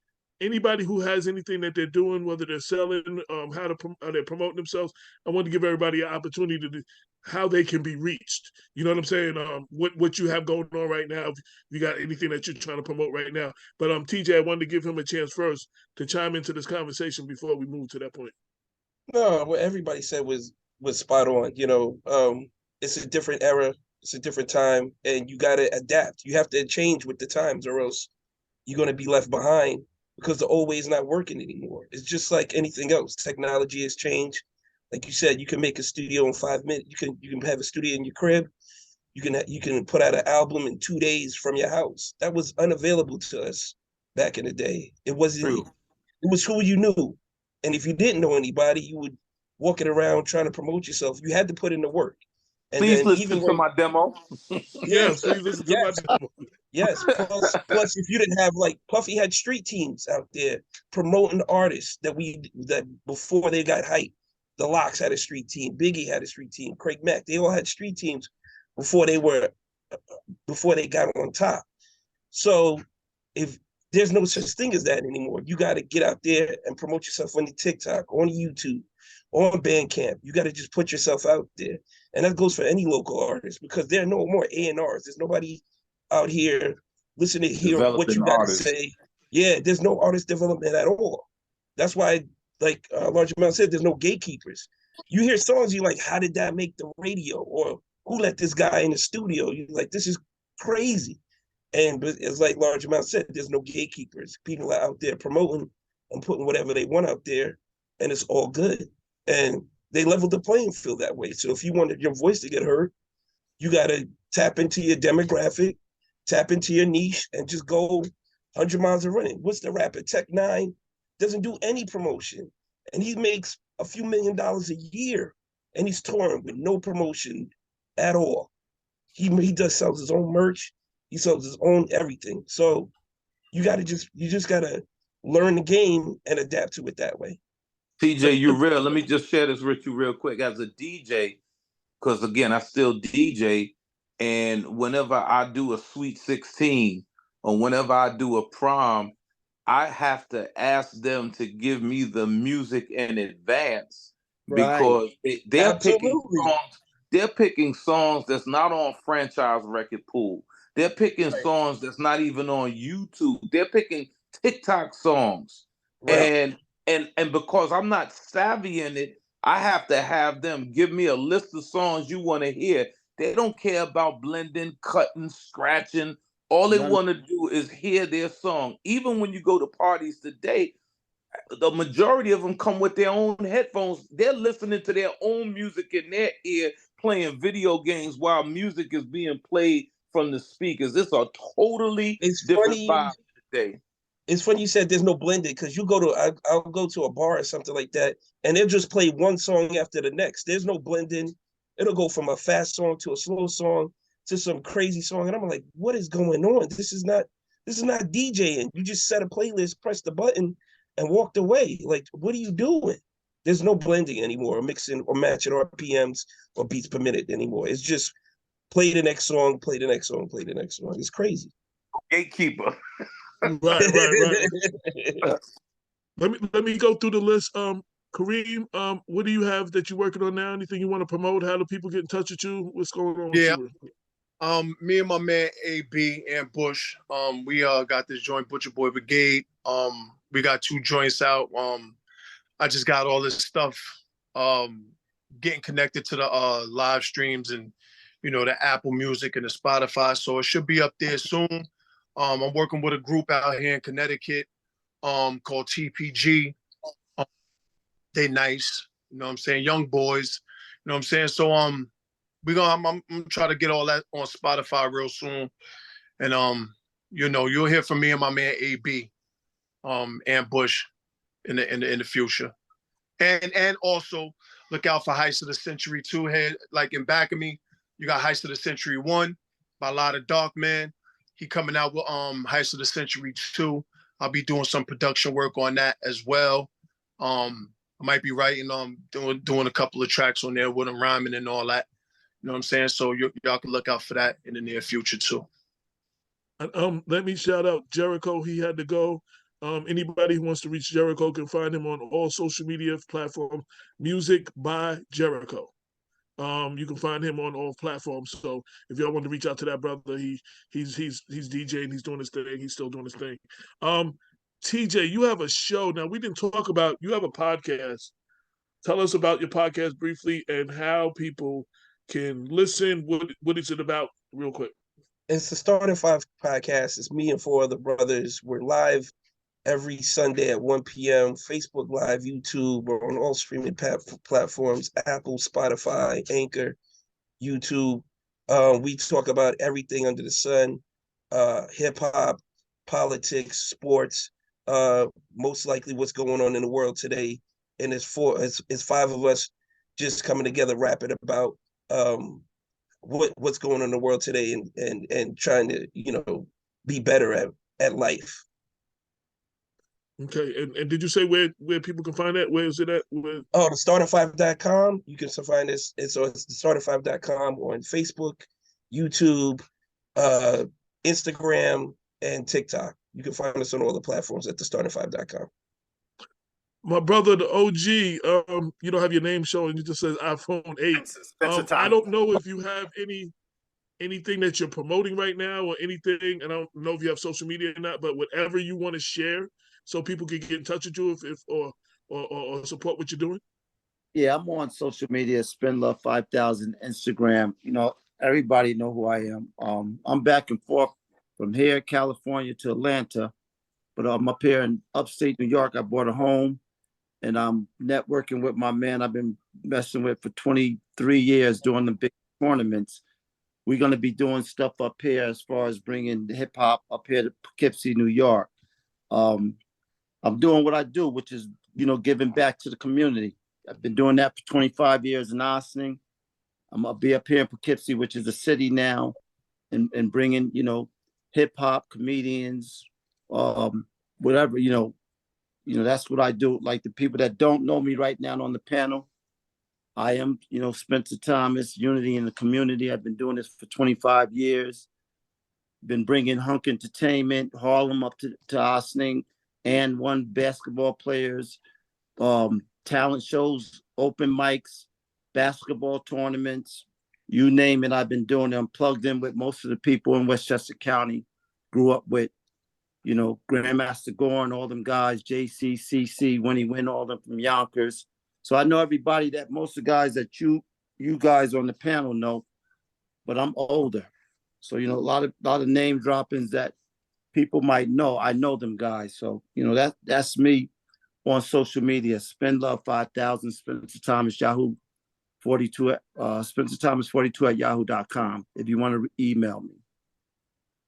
anybody who has anything that they're doing, whether they're selling, how they're promoting themselves. I want to give everybody an opportunity to how they can be reached. You know what I'm saying? What you have going on right now. If you got anything that you're trying to promote right now. But TJ, I wanted to give him a chance first to chime into this conversation before we move to that point.
No, what everybody said was spot on. You know, it's a different era, it's a different time, and you got to adapt. You have to change with the times, or else you're going to be left behind because the old way is not working anymore. It's just like anything else. Technology has changed. Like you said, you can make a studio in 5 minutes. You can have a studio in your crib. You can put out an album in 2 days from your house. That was unavailable to us back in the day. It wasn't.
True.
It was who you knew, and if you didn't know anybody, you would walking around trying to promote yourself. You had to put in the work. And
Please
then
listen
even
to
when,
my demo.
Yes, please listen to my demo.
yes, plus if you didn't have, like, Puffy had street teams out there promoting artists that before they got hyped. The Locks had a street team, Biggie had a street team, Craig Mack, they all had street teams before they got on top. So if there's no such thing as that anymore, you got to get out there and promote yourself on the TikTok, on YouTube, on Bandcamp. You got to just put yourself out there. And that goes for any local artist, because there are no more A&Rs. There's nobody out here listening to hear what you got to say. Yeah, there's no artist development at all. That's why, like Large Amount said, there's no gatekeepers. You hear songs, you're like, how did that make the radio? Or who let this guy in the studio? You're like, this is crazy. And it's like Large Amount said, there's no gatekeepers. People are out there promoting and putting whatever they want out there, and it's all good. And they leveled the playing field that way. So if you wanted your voice to get heard, you got to tap into your demographic, tap into your niche, and just go 100 miles a running. What's the rapper? Tech-9 doesn't do any promotion, and he makes a few $1 million a year, and he's touring with no promotion at all. He sells his own merch. He sells his own everything. So you just gotta learn the game and adapt to it that way.
TJ, you real. Let me just share this with you real quick. As a DJ, because again, I still DJ, and whenever I do a Sweet 16 or whenever I do a prom, I have to ask them to give me the music in advance, because they're picking songs that's not on franchise record pool. They're picking songs that's not even on YouTube. They're picking TikTok songs. Right. And because I'm not savvy in it, I have to have them give me a list of songs you want to hear. They don't care about blending, cutting, scratching. All they want to do is hear their song. Even when you go to parties today, the majority of them come with their own headphones. They're listening to their own music in their ear, playing video games while music is being played from the speakers. It's a totally different vibe today.
It's funny you said there's no blending, because I'll go to a bar or something like that, and they'll just play one song after the next. There's no blending. It'll go from a fast song to a slow song to some crazy song, and I'm like, what is going on? This is not DJing. You just set a playlist, press the button, and walked away. Like, what are you doing? There's no blending anymore, or mixing or matching RPMs or beats per minute anymore. It's just play the next song, play the next song, play the next song. It's crazy.
Gatekeeper.
Right. Let me go through the list. Kareem, what do you have that you're working on now? Anything you want to promote? How do people get in touch with you? What's going on with you?
Me and my man AB and Bush, we got this joint, Butcher Boy Brigade. We got 2 joints out. I just got all this stuff getting connected to the live streams and, the Apple Music and the Spotify. So it should be up there soon. I'm working with a group out here in Connecticut called TPG. They nice, you know what I'm saying? Young boys, you know what I'm saying? So I'm trying to get all that on Spotify real soon. And you'll hear from me and my man AB and Bush in the future. And also look out for Heist of the Century 2 here. Like in back of me, you got Heist of the Century 1 by Lotta Darkman. He coming out with Heist of the Century 2. I'll be doing some production work on that as well. I might be writing doing a couple of tracks on there with him rhyming and all that. You You know what I'm saying? So y'all can look out for that in the near future too.
And, let me shout out Jericho. He had to go. Anybody who wants to reach Jericho can find him on all social media platforms. Music by Jericho. You can find him on all platforms. So if y'all want to reach out to that brother, he's DJing, he's doing his thing, he's still doing his thing. TJ, you have a show now. We didn't talk about. You have a podcast. Tell us about your podcast briefly and how people can listen. What is it about, real quick?
It's the Starting Five podcast. It's me and four other brothers. We're live every Sunday at 1 p.m. Facebook Live, YouTube. We're on all streaming platforms: Apple, Spotify, Anchor, YouTube. We talk about everything under the sun: hip hop, politics, sports. Most likely, what's going on in the world today. And it's five of us just coming together, rapping about what's going on in the world today, and trying to be better at life.
Okay, and did you say where people can find that? Where is it at? Where...
Oh, the starting5.com. You can find us. It's on starting5.com on Facebook, YouTube, Instagram, and TikTok. You can find us on all the platforms at the starting5.com.
My brother, the OG, you don't have your name showing. It just says iPhone 8. I don't know if you have anything that you're promoting right now or anything. I don't know if you have social media or not, but whatever you want to share so people can get in touch with you or support what you're doing.
Yeah, I'm on social media, Spend Love 5000, Instagram. Everybody know who I am. I'm back and forth from here, California to Atlanta, but I'm up here in upstate New York. I bought a home. And I'm networking with my man I've been messing with for 23 years doing the big tournaments. We're going to be doing stuff up here as far as bringing hip hop up here to Poughkeepsie, New York. I'm doing what I do, which is, giving back to the community. I've been doing that for 25 years in Ossining. I'm going to be up here in Poughkeepsie, which is a city now, and bringing, hip hop, comedians, whatever, that's what I do. Like the people that don't know me right now on the panel, I am, Spencer Thomas, Unity in the Community. I've been doing this for 25 years. Been bringing Hunk Entertainment, Harlem up to Ossining, and one basketball players, talent shows, open mics, basketball tournaments, you name it. I've been doing it. I'm plugged in with most of the people in Westchester County. Grew up with, Grandmaster Gore and all them guys, JC, CC, when he went, all them from Yonkers. So I know everybody that most of the guys that you guys on the panel know, but I'm older. So, a lot of name droppings that people might know. I know them guys. So, that's me on social media. Spend Love 5000, Spencer Thomas, Yahoo 42, Spencer Thomas 42 at yahoo.com if you want to email me.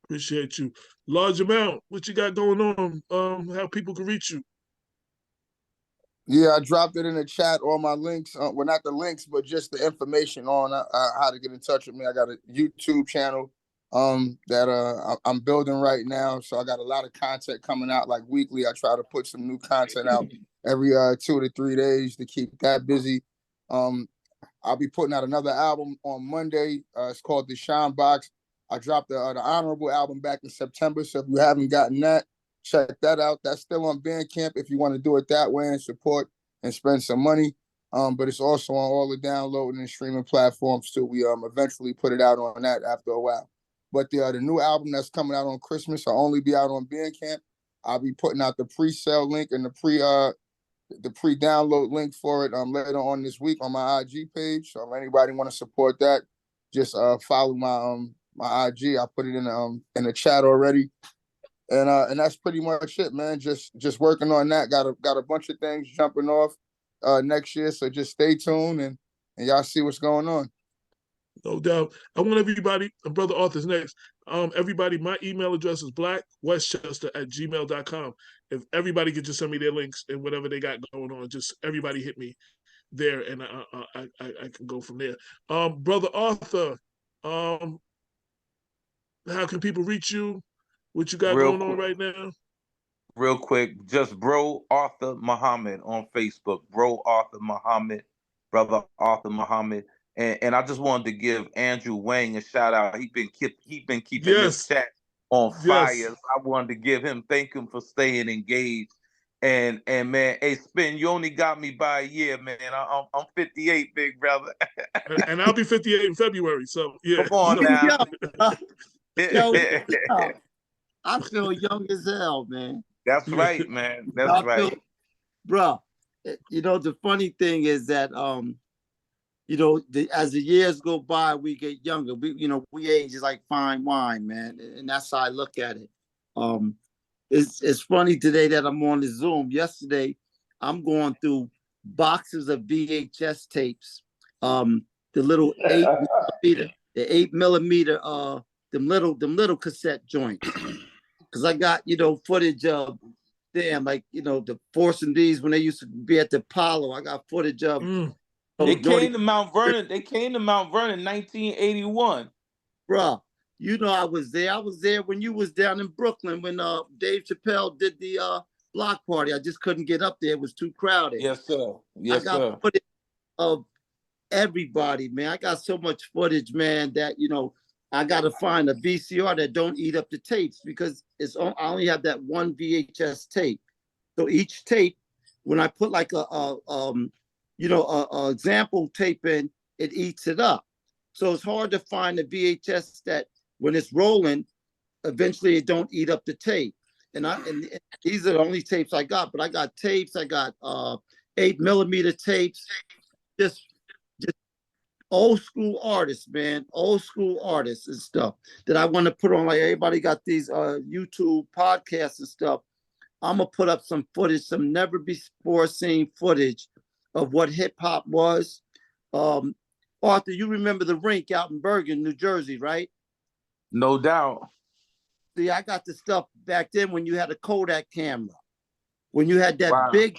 Appreciate you. Large amount, what you got going on? How people can reach you?
Yeah, I dropped it in the chat, all my links. Well, not the links, but just the information on how to get in touch with me. I got a YouTube channel that I'm building right now. So I got a lot of content coming out like weekly. I try to put some new content out every 2 to 3 days to keep that busy. I'll be putting out another album on Monday. It's called The Shine Box. I dropped the Honorable album back in September. So if you haven't gotten that, check that out. That's still on Bandcamp if you want to do it that way and support and spend some money. But it's also on all the downloading and streaming platforms too. We eventually put it out on that after a while. But the new album that's coming out on Christmas will only be out on Bandcamp. I'll be putting out the pre-sale link and the pre-download link for it later on this week on my IG page. So if anybody want to support that, just follow my IG. I put it in the chat already. And that's pretty much it, man. Just working on that. Got a bunch of things jumping off next year. So just stay tuned and y'all see what's going on.
No doubt. I want everybody, Brother Arthur's next. Everybody, my email address is blackwestchester@gmail.com. If everybody could just send me their links and whatever they got going on, just everybody hit me there and I can go from there. Brother Arthur, how can people reach you? What you got going on right now?
Real quick, just Bro Arthur Muhammad on Facebook. Bro Arthur Muhammad, Brother Arthur Muhammad. And I just wanted to give Andrew Wang a shout out. He been keeping this
Yes.
chat on fire.
Yes.
I wanted to thank him for staying engaged. And man, hey Spin, you only got me by a year, man. I'm 58, big brother.
And I'll be 58 in February. So yeah.
Come on
So.
now.
Yo, I feel young as hell, man.
That's right, man. That's right.
Bro, you know, the funny thing is that, you know, as the years go by, we get younger. We age is like fine wine, man. And that's how I look at it. It's funny today that I'm on the Zoom. Yesterday, I'm going through boxes of VHS tapes. The little 8mm, them little cassette joints. Because I got, you know, footage of the Force MDs when they used to be at the Apollo. I got footage of
They came to Mount Vernon. They came to Mount Vernon in 1981.
Bro, you know I was there. I was there when you was down in Brooklyn when Dave Chappelle did the block party. I just couldn't get up there. It was too crowded.
Yes, sir. Yes,
I got footage of everybody, man. I got so much footage, man, that, you know, I got to find a VCR that don't eat up the tapes because I only have that one VHS tape. So each tape, when I put like a example tape in, it eats it up. So it's hard to find a VHS that when it's rolling, eventually it don't eat up the tape. And these are the only tapes I got, but I got tapes. I got 8mm tapes, just old school artists, man, old school artists and stuff that I want to put on. Like everybody got these YouTube podcasts and stuff. I'm gonna put up some footage, some never before seen footage of what hip hop was. Arthur, you remember the rink out in Bergen, New Jersey, right?
No doubt.
See, I got the stuff back then when you had a Kodak camera, when you had that big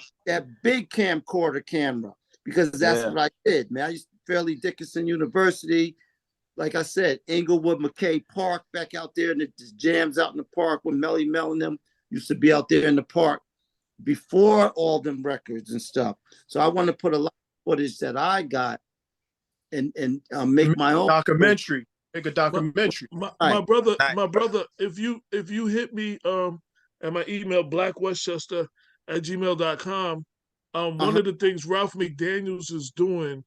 camcorder camera, because that's what I did, man. I used to Fairleigh Dickinson University, like I said, Inglewood McKay Park back out there, and the jams out in the park when Melly Mel and them used to be out there in the park before all them records and stuff. So I want to put a lot of footage that I got and make my own
documentary. Make a documentary.
My brother, if you hit me at my email blackwestchester@gmail.com, one of the things Ralph McDaniels is doing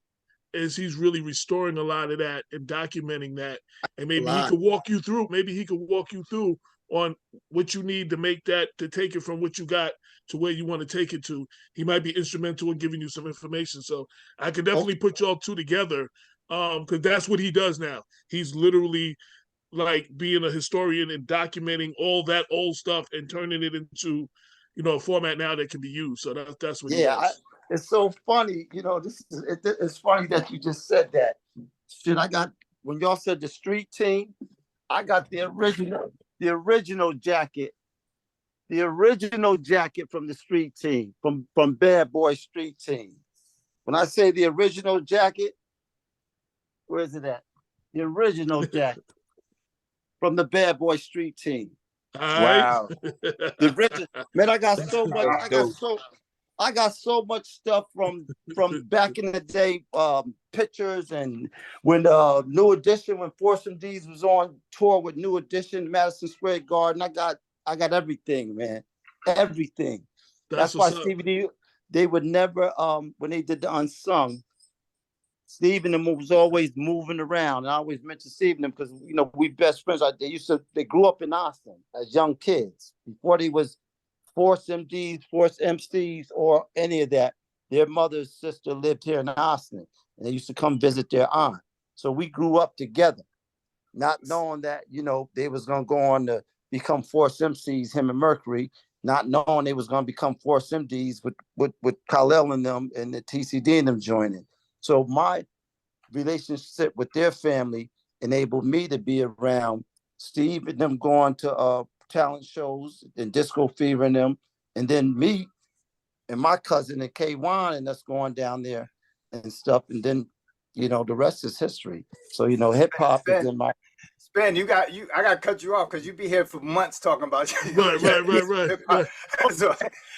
is he's really restoring a lot of that and documenting that, and maybe he could walk you through. Maybe he could walk you through on what you need to make that, to take it from what you got to where you want to take it to. He might be instrumental in giving you some information. So I could definitely put y'all two together, because that's what he does now. He's literally like being a historian and documenting all that old stuff and turning it into, you know, a format now that can be used. So that's what he does.
It's so funny, you know. It's funny that you just said that. Shit, I got, when y'all said the street team, I got the original jacket, from the street team, from Bad Boy Street Team. When I say the original jacket, where is it at? The original jacket from the Bad Boy Street Team.
Wow.
The original, man, I got so much. I got so much stuff from back in the day, pictures, and when New Edition, when Force MDs was on tour with New Edition, Madison Square Garden, I got everything, man, everything. That's why Stevie D, they would never, when they did the Unsung, Steve and them was always moving around. And I always mention Steve and them because, you know, we best friends. They grew up in Austin as young kids before they was Force MDs, Force MCs, or any of that. Their mother's sister lived here in Austin, and they used to come visit their aunt. So we grew up together, not knowing that, you know, they was going to go on to become Force MCs, him and Mercury, not knowing they was going to become Force MDs with Khalil and them and the TCD and them joining. So my relationship with their family enabled me to be around Steve and them going to talent shows and Disco Fever and them, and then me and my cousin and K1 and us going down there and stuff, and then, you know, the rest is history. So, you know, hip hop is in my
Ben, I got to cut you off because you be here for months talking about
Right.
So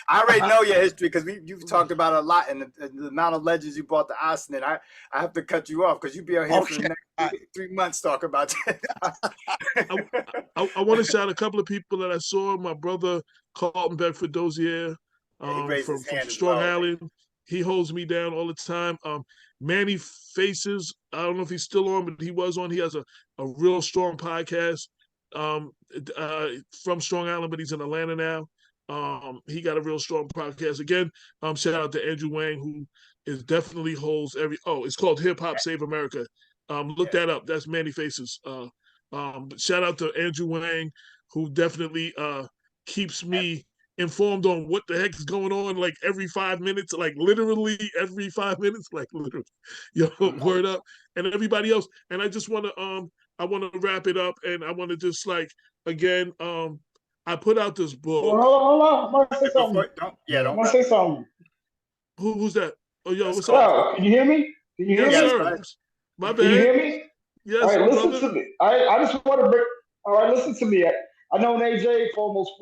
I already know your history because you've talked about it a lot, and the amount of legends you brought to Austin. I have to cut you off because you be out here for the next 3 months talking about it.
I want to shout a couple of people that I saw. My brother Carlton Bedford Dozier from Strong Island. He holds me down all the time. Manny Faces, I don't know if he's still on, but he was on. He has a real strong podcast from Strong Island, but he's in Atlanta now. He got a real strong podcast. Again, shout out to Andrew Wang, who is definitely holds it's called Hip Hop Save America. Look that up. That's Manny Faces. But shout out to Andrew Wang, who definitely keeps me informed on what the heck is going on, like every 5 minutes, like literally every 5 minutes, like literally, word up, and everybody else. And I just want to I want to wrap it up, and I want to just again, I put out this book.
Hold on. I want to say something.
Don't
say something.
Who's that? Oh, yo, what's
up? Can you hear me? Can you hear me?
Sir. My bad.
Can you hear me?
Yes.
All right, listen
brother.
to me. I just want to bring. All right, listen to me. I known AJ for almost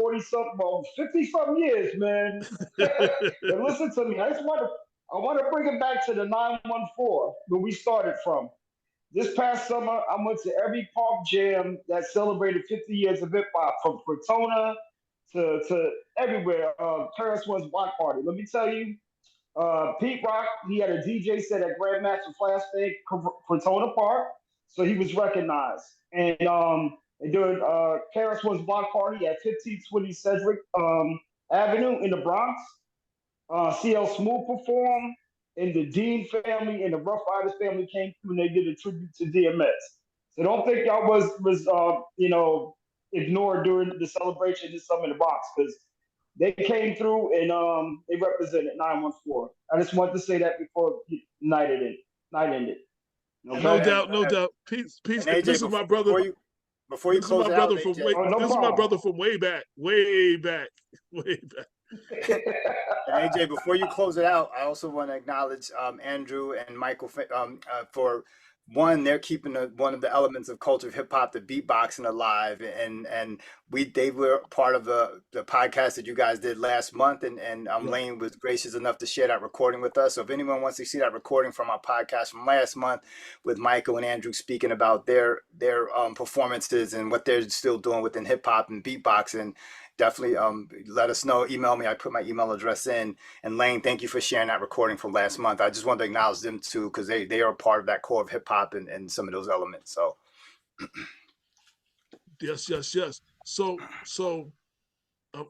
50-something years, man. And listen to me. I want to bring it back to the 914 where we started from. This past summer, I went to every park jam that celebrated 50 years of hip hop, from Cortona to everywhere. Paris was block party. Let me tell you, Pete Rock, he had a DJ set at Grandmaster Flashback, Cortona Park, so he was recognized. And during Paris was block party at 1520 Cedric Avenue in the Bronx, CL Smooth performed, and the Dean family and the Rough Riders family came through and they did a tribute to DMX. So don't think y'all was ignored during the celebration this summer in the Bronx, because they came through and they represented 914. I just wanted to say that before night ended. Okay?
No doubt. Peace.
AJ,
this is my brother.
Before you close it out,
this is my brother from way back.
And AJ, before you close it out, I also want to acknowledge Andrew and Michael for one, they're keeping one of the elements of culture of hip hop, the beatboxing, alive, and they were part of the podcast that you guys did last month, and Lane was gracious enough to share that recording with us. So if anyone wants to see that recording from our podcast from last month with Michael and Andrew speaking about their performances and what they're still doing within hip hop and beatboxing, definitely let us know. Email me. I put my email address in. And Lane, thank you for sharing that recording from last month. I just wanted to acknowledge them too, because they are part of that core of hip hop and some of those elements. So
yes. So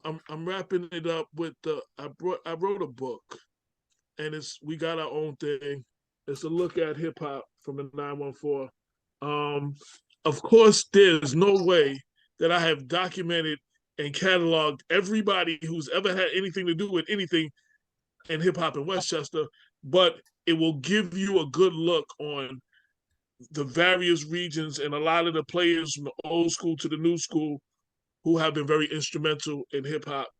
I'm wrapping it up with I wrote a book, and we got our own thing. It's a look at hip hop from the 914. Of course, there's no way that I have documented and cataloged everybody who's ever had anything to do with anything in hip hop in Westchester, but it will give you a good look on the various regions and a lot of the players from the old school to the new school who have been very instrumental in hip hop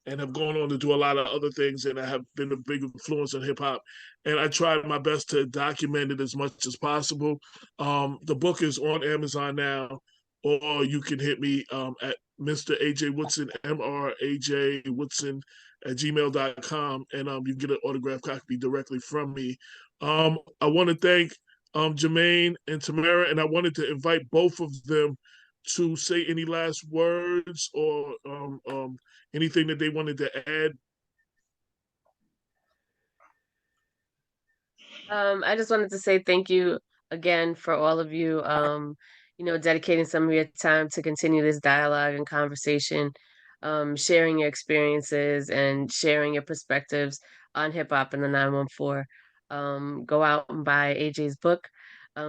and have gone on to do a lot of other things and have been a big influence in hip hop. And I tried my best to document it as much as possible. The book is on Amazon now, or you can hit me at Mr. AJ Woodson, MRAJ Woodson at gmail.com, and you can get an autographed copy directly from me. I want to thank Jermaine and Tamara, and I wanted to invite both of them to say any last words or anything that they wanted to add.
I just wanted to say thank you again for all of you, dedicating some of your time to continue this dialogue and conversation, sharing your experiences and sharing your perspectives on hip hop in the 914. Go out and buy AJ's book.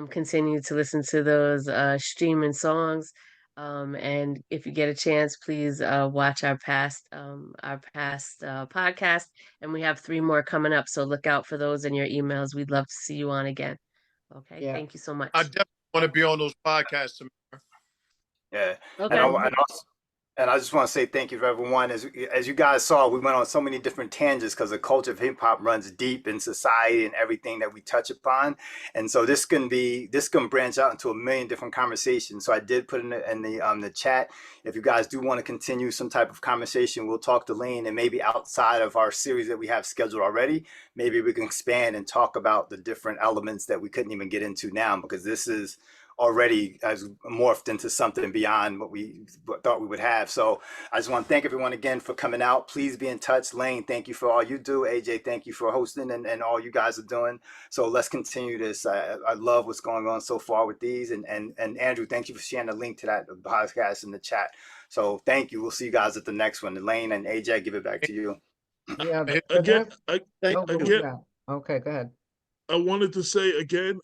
Continue to listen to those streaming songs. And if you get a chance, please watch our past podcast. And we have 3 more coming up, so look out for those in your emails. We'd love to see you on again. Okay, Thank you so much.
I definitely want to be on those podcasts.
Yeah.
Okay.
And And I just want to say thank you for everyone. As you guys saw, we went on so many different tangents because the culture of hip hop runs deep in society and everything that we touch upon. And so this can branch out into a million different conversations. So I did put in the chat. If you guys do want to continue some type of conversation, we'll talk to Lane, and maybe outside of our series that we have scheduled already, maybe we can expand and talk about the different elements that we couldn't even get into now, because this is already has morphed into something beyond what we thought we would have. So I just want to thank everyone again for coming out. Please be in touch. Lane, thank you for all you do. AJ, thank you for hosting and all you guys are doing. So let's continue this. I love what's going on so far with these. And Andrew, thank you for sharing the link to that podcast in the chat. So thank you. We'll see you guys at the next one. Lane and AJ, I give it back to you.
Yeah.
Again,
okay, go ahead.
I wanted to say again,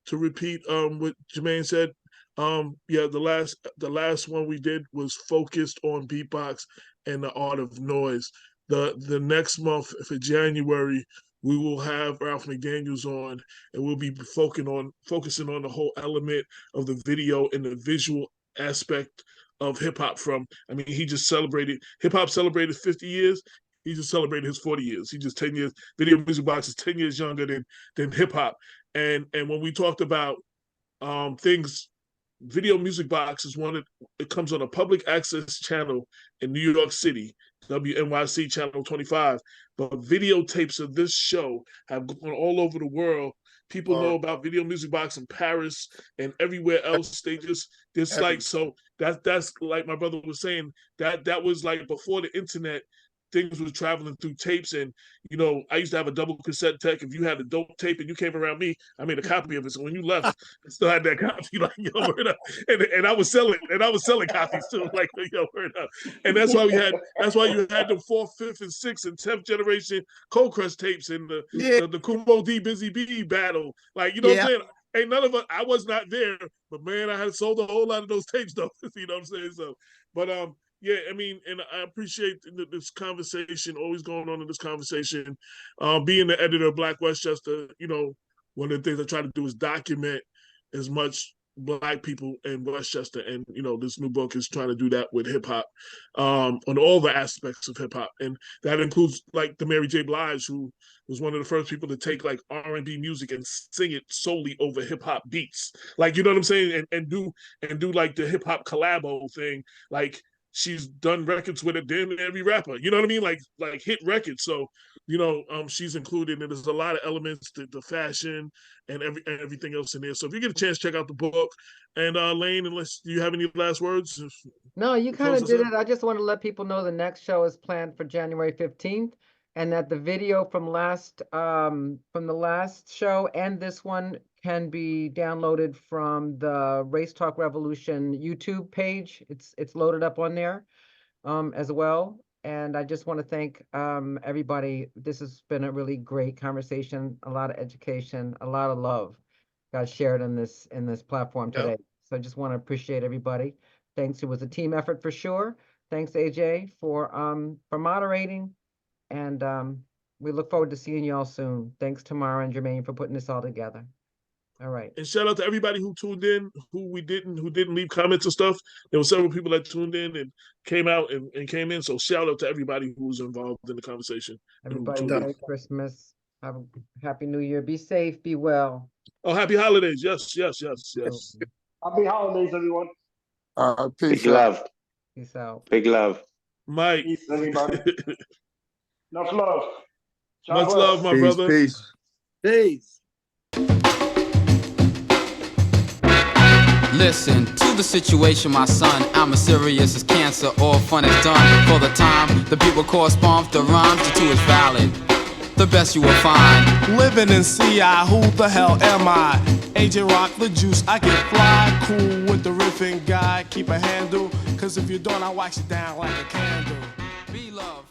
to repeat what Jermaine said, the last one we did was focused on beatbox and the art of noise. The next month for January, we will have Ralph McDaniels on, and we'll be focusing on the whole element of the video and the visual aspect of hip hop. Hip hop celebrated 50 years. He just celebrated his 40 years. He just 10 years. Video Music Box is 10 years younger than hip hop. And when we talked about things, Video Music Box is it comes on a public access channel in New York City, WNYC channel 25. But videotapes of this show have gone all over the world. People know about Video Music Box in Paris and everywhere else. That's like my brother was saying, that was like before the internet. Things were traveling through tapes, and I used to have a double cassette deck. If you had a dope tape and you came around me, I made a copy of it. So when you left, I still had that copy. And I was selling copies too. Word up. And that's why you had the 4th, 5th, and 6th and 10th generation Cold Crush tapes and the Kumo D Busy Bee battle. What I'm saying? Ain't none of us. I was not there, but man, I had sold a whole lot of those tapes though. You know what I'm saying? So, but yeah, I mean, and I appreciate this conversation, always going on in this conversation. Being the editor of Black Westchester, one of the things I try to do is document as much Black people in Westchester. And, this new book is trying to do that with hip hop, on all the aspects of hip hop. And that includes like the Mary J. Blige, who was one of the first people to take like R&B music and sing it solely over hip hop beats. You know what I'm saying? And do like the hip hop collabo thing. She's done records with damn every rapper, you know what I mean? Like hit records. So, she's included, and there's a lot of elements, the fashion and everything else in there. So if you get a chance, check out the book. And Lane, do you have any last words?
No, you kind of did it. I just want to let people know the next show is planned for January 15th, and that the video from the last show and this one can be downloaded from the Race Talk Revolution YouTube page. It's loaded up on there as well. And I just want to thank everybody. This has been a really great conversation, a lot of education, a lot of love got shared in this platform today. So I just want to appreciate everybody. Thanks. It was a team effort for sure. Thanks, AJ, for moderating. And we look forward to seeing y'all soon. Thanks, Tamara and Jermaine, for putting this all together. All right.
And shout out to everybody who tuned in, who didn't leave comments and stuff. There were several people that tuned in and came out and came in. So shout out to everybody who was involved in the conversation.
Everybody, Merry Christmas. Have a Happy New Year. Be safe, be well.
Oh, happy holidays. Yes.
Happy holidays, everyone.
Peace.
Big love.
Peace out.
Big love.
Mike.
Peace, everybody. Enough love.
Much love, my brother.
Peace.
Listen to the situation, my son. I'm as serious as cancer. All fun is done for the time. The beat will correspond to rhymes. The two is valid. The best you will find.
Living in CI, who the hell am I? AJ Rock the juice, I get fly. Cool with the riffing guy, keep a handle. Cause if you don't, I'll wax you down like a candle.
Be love.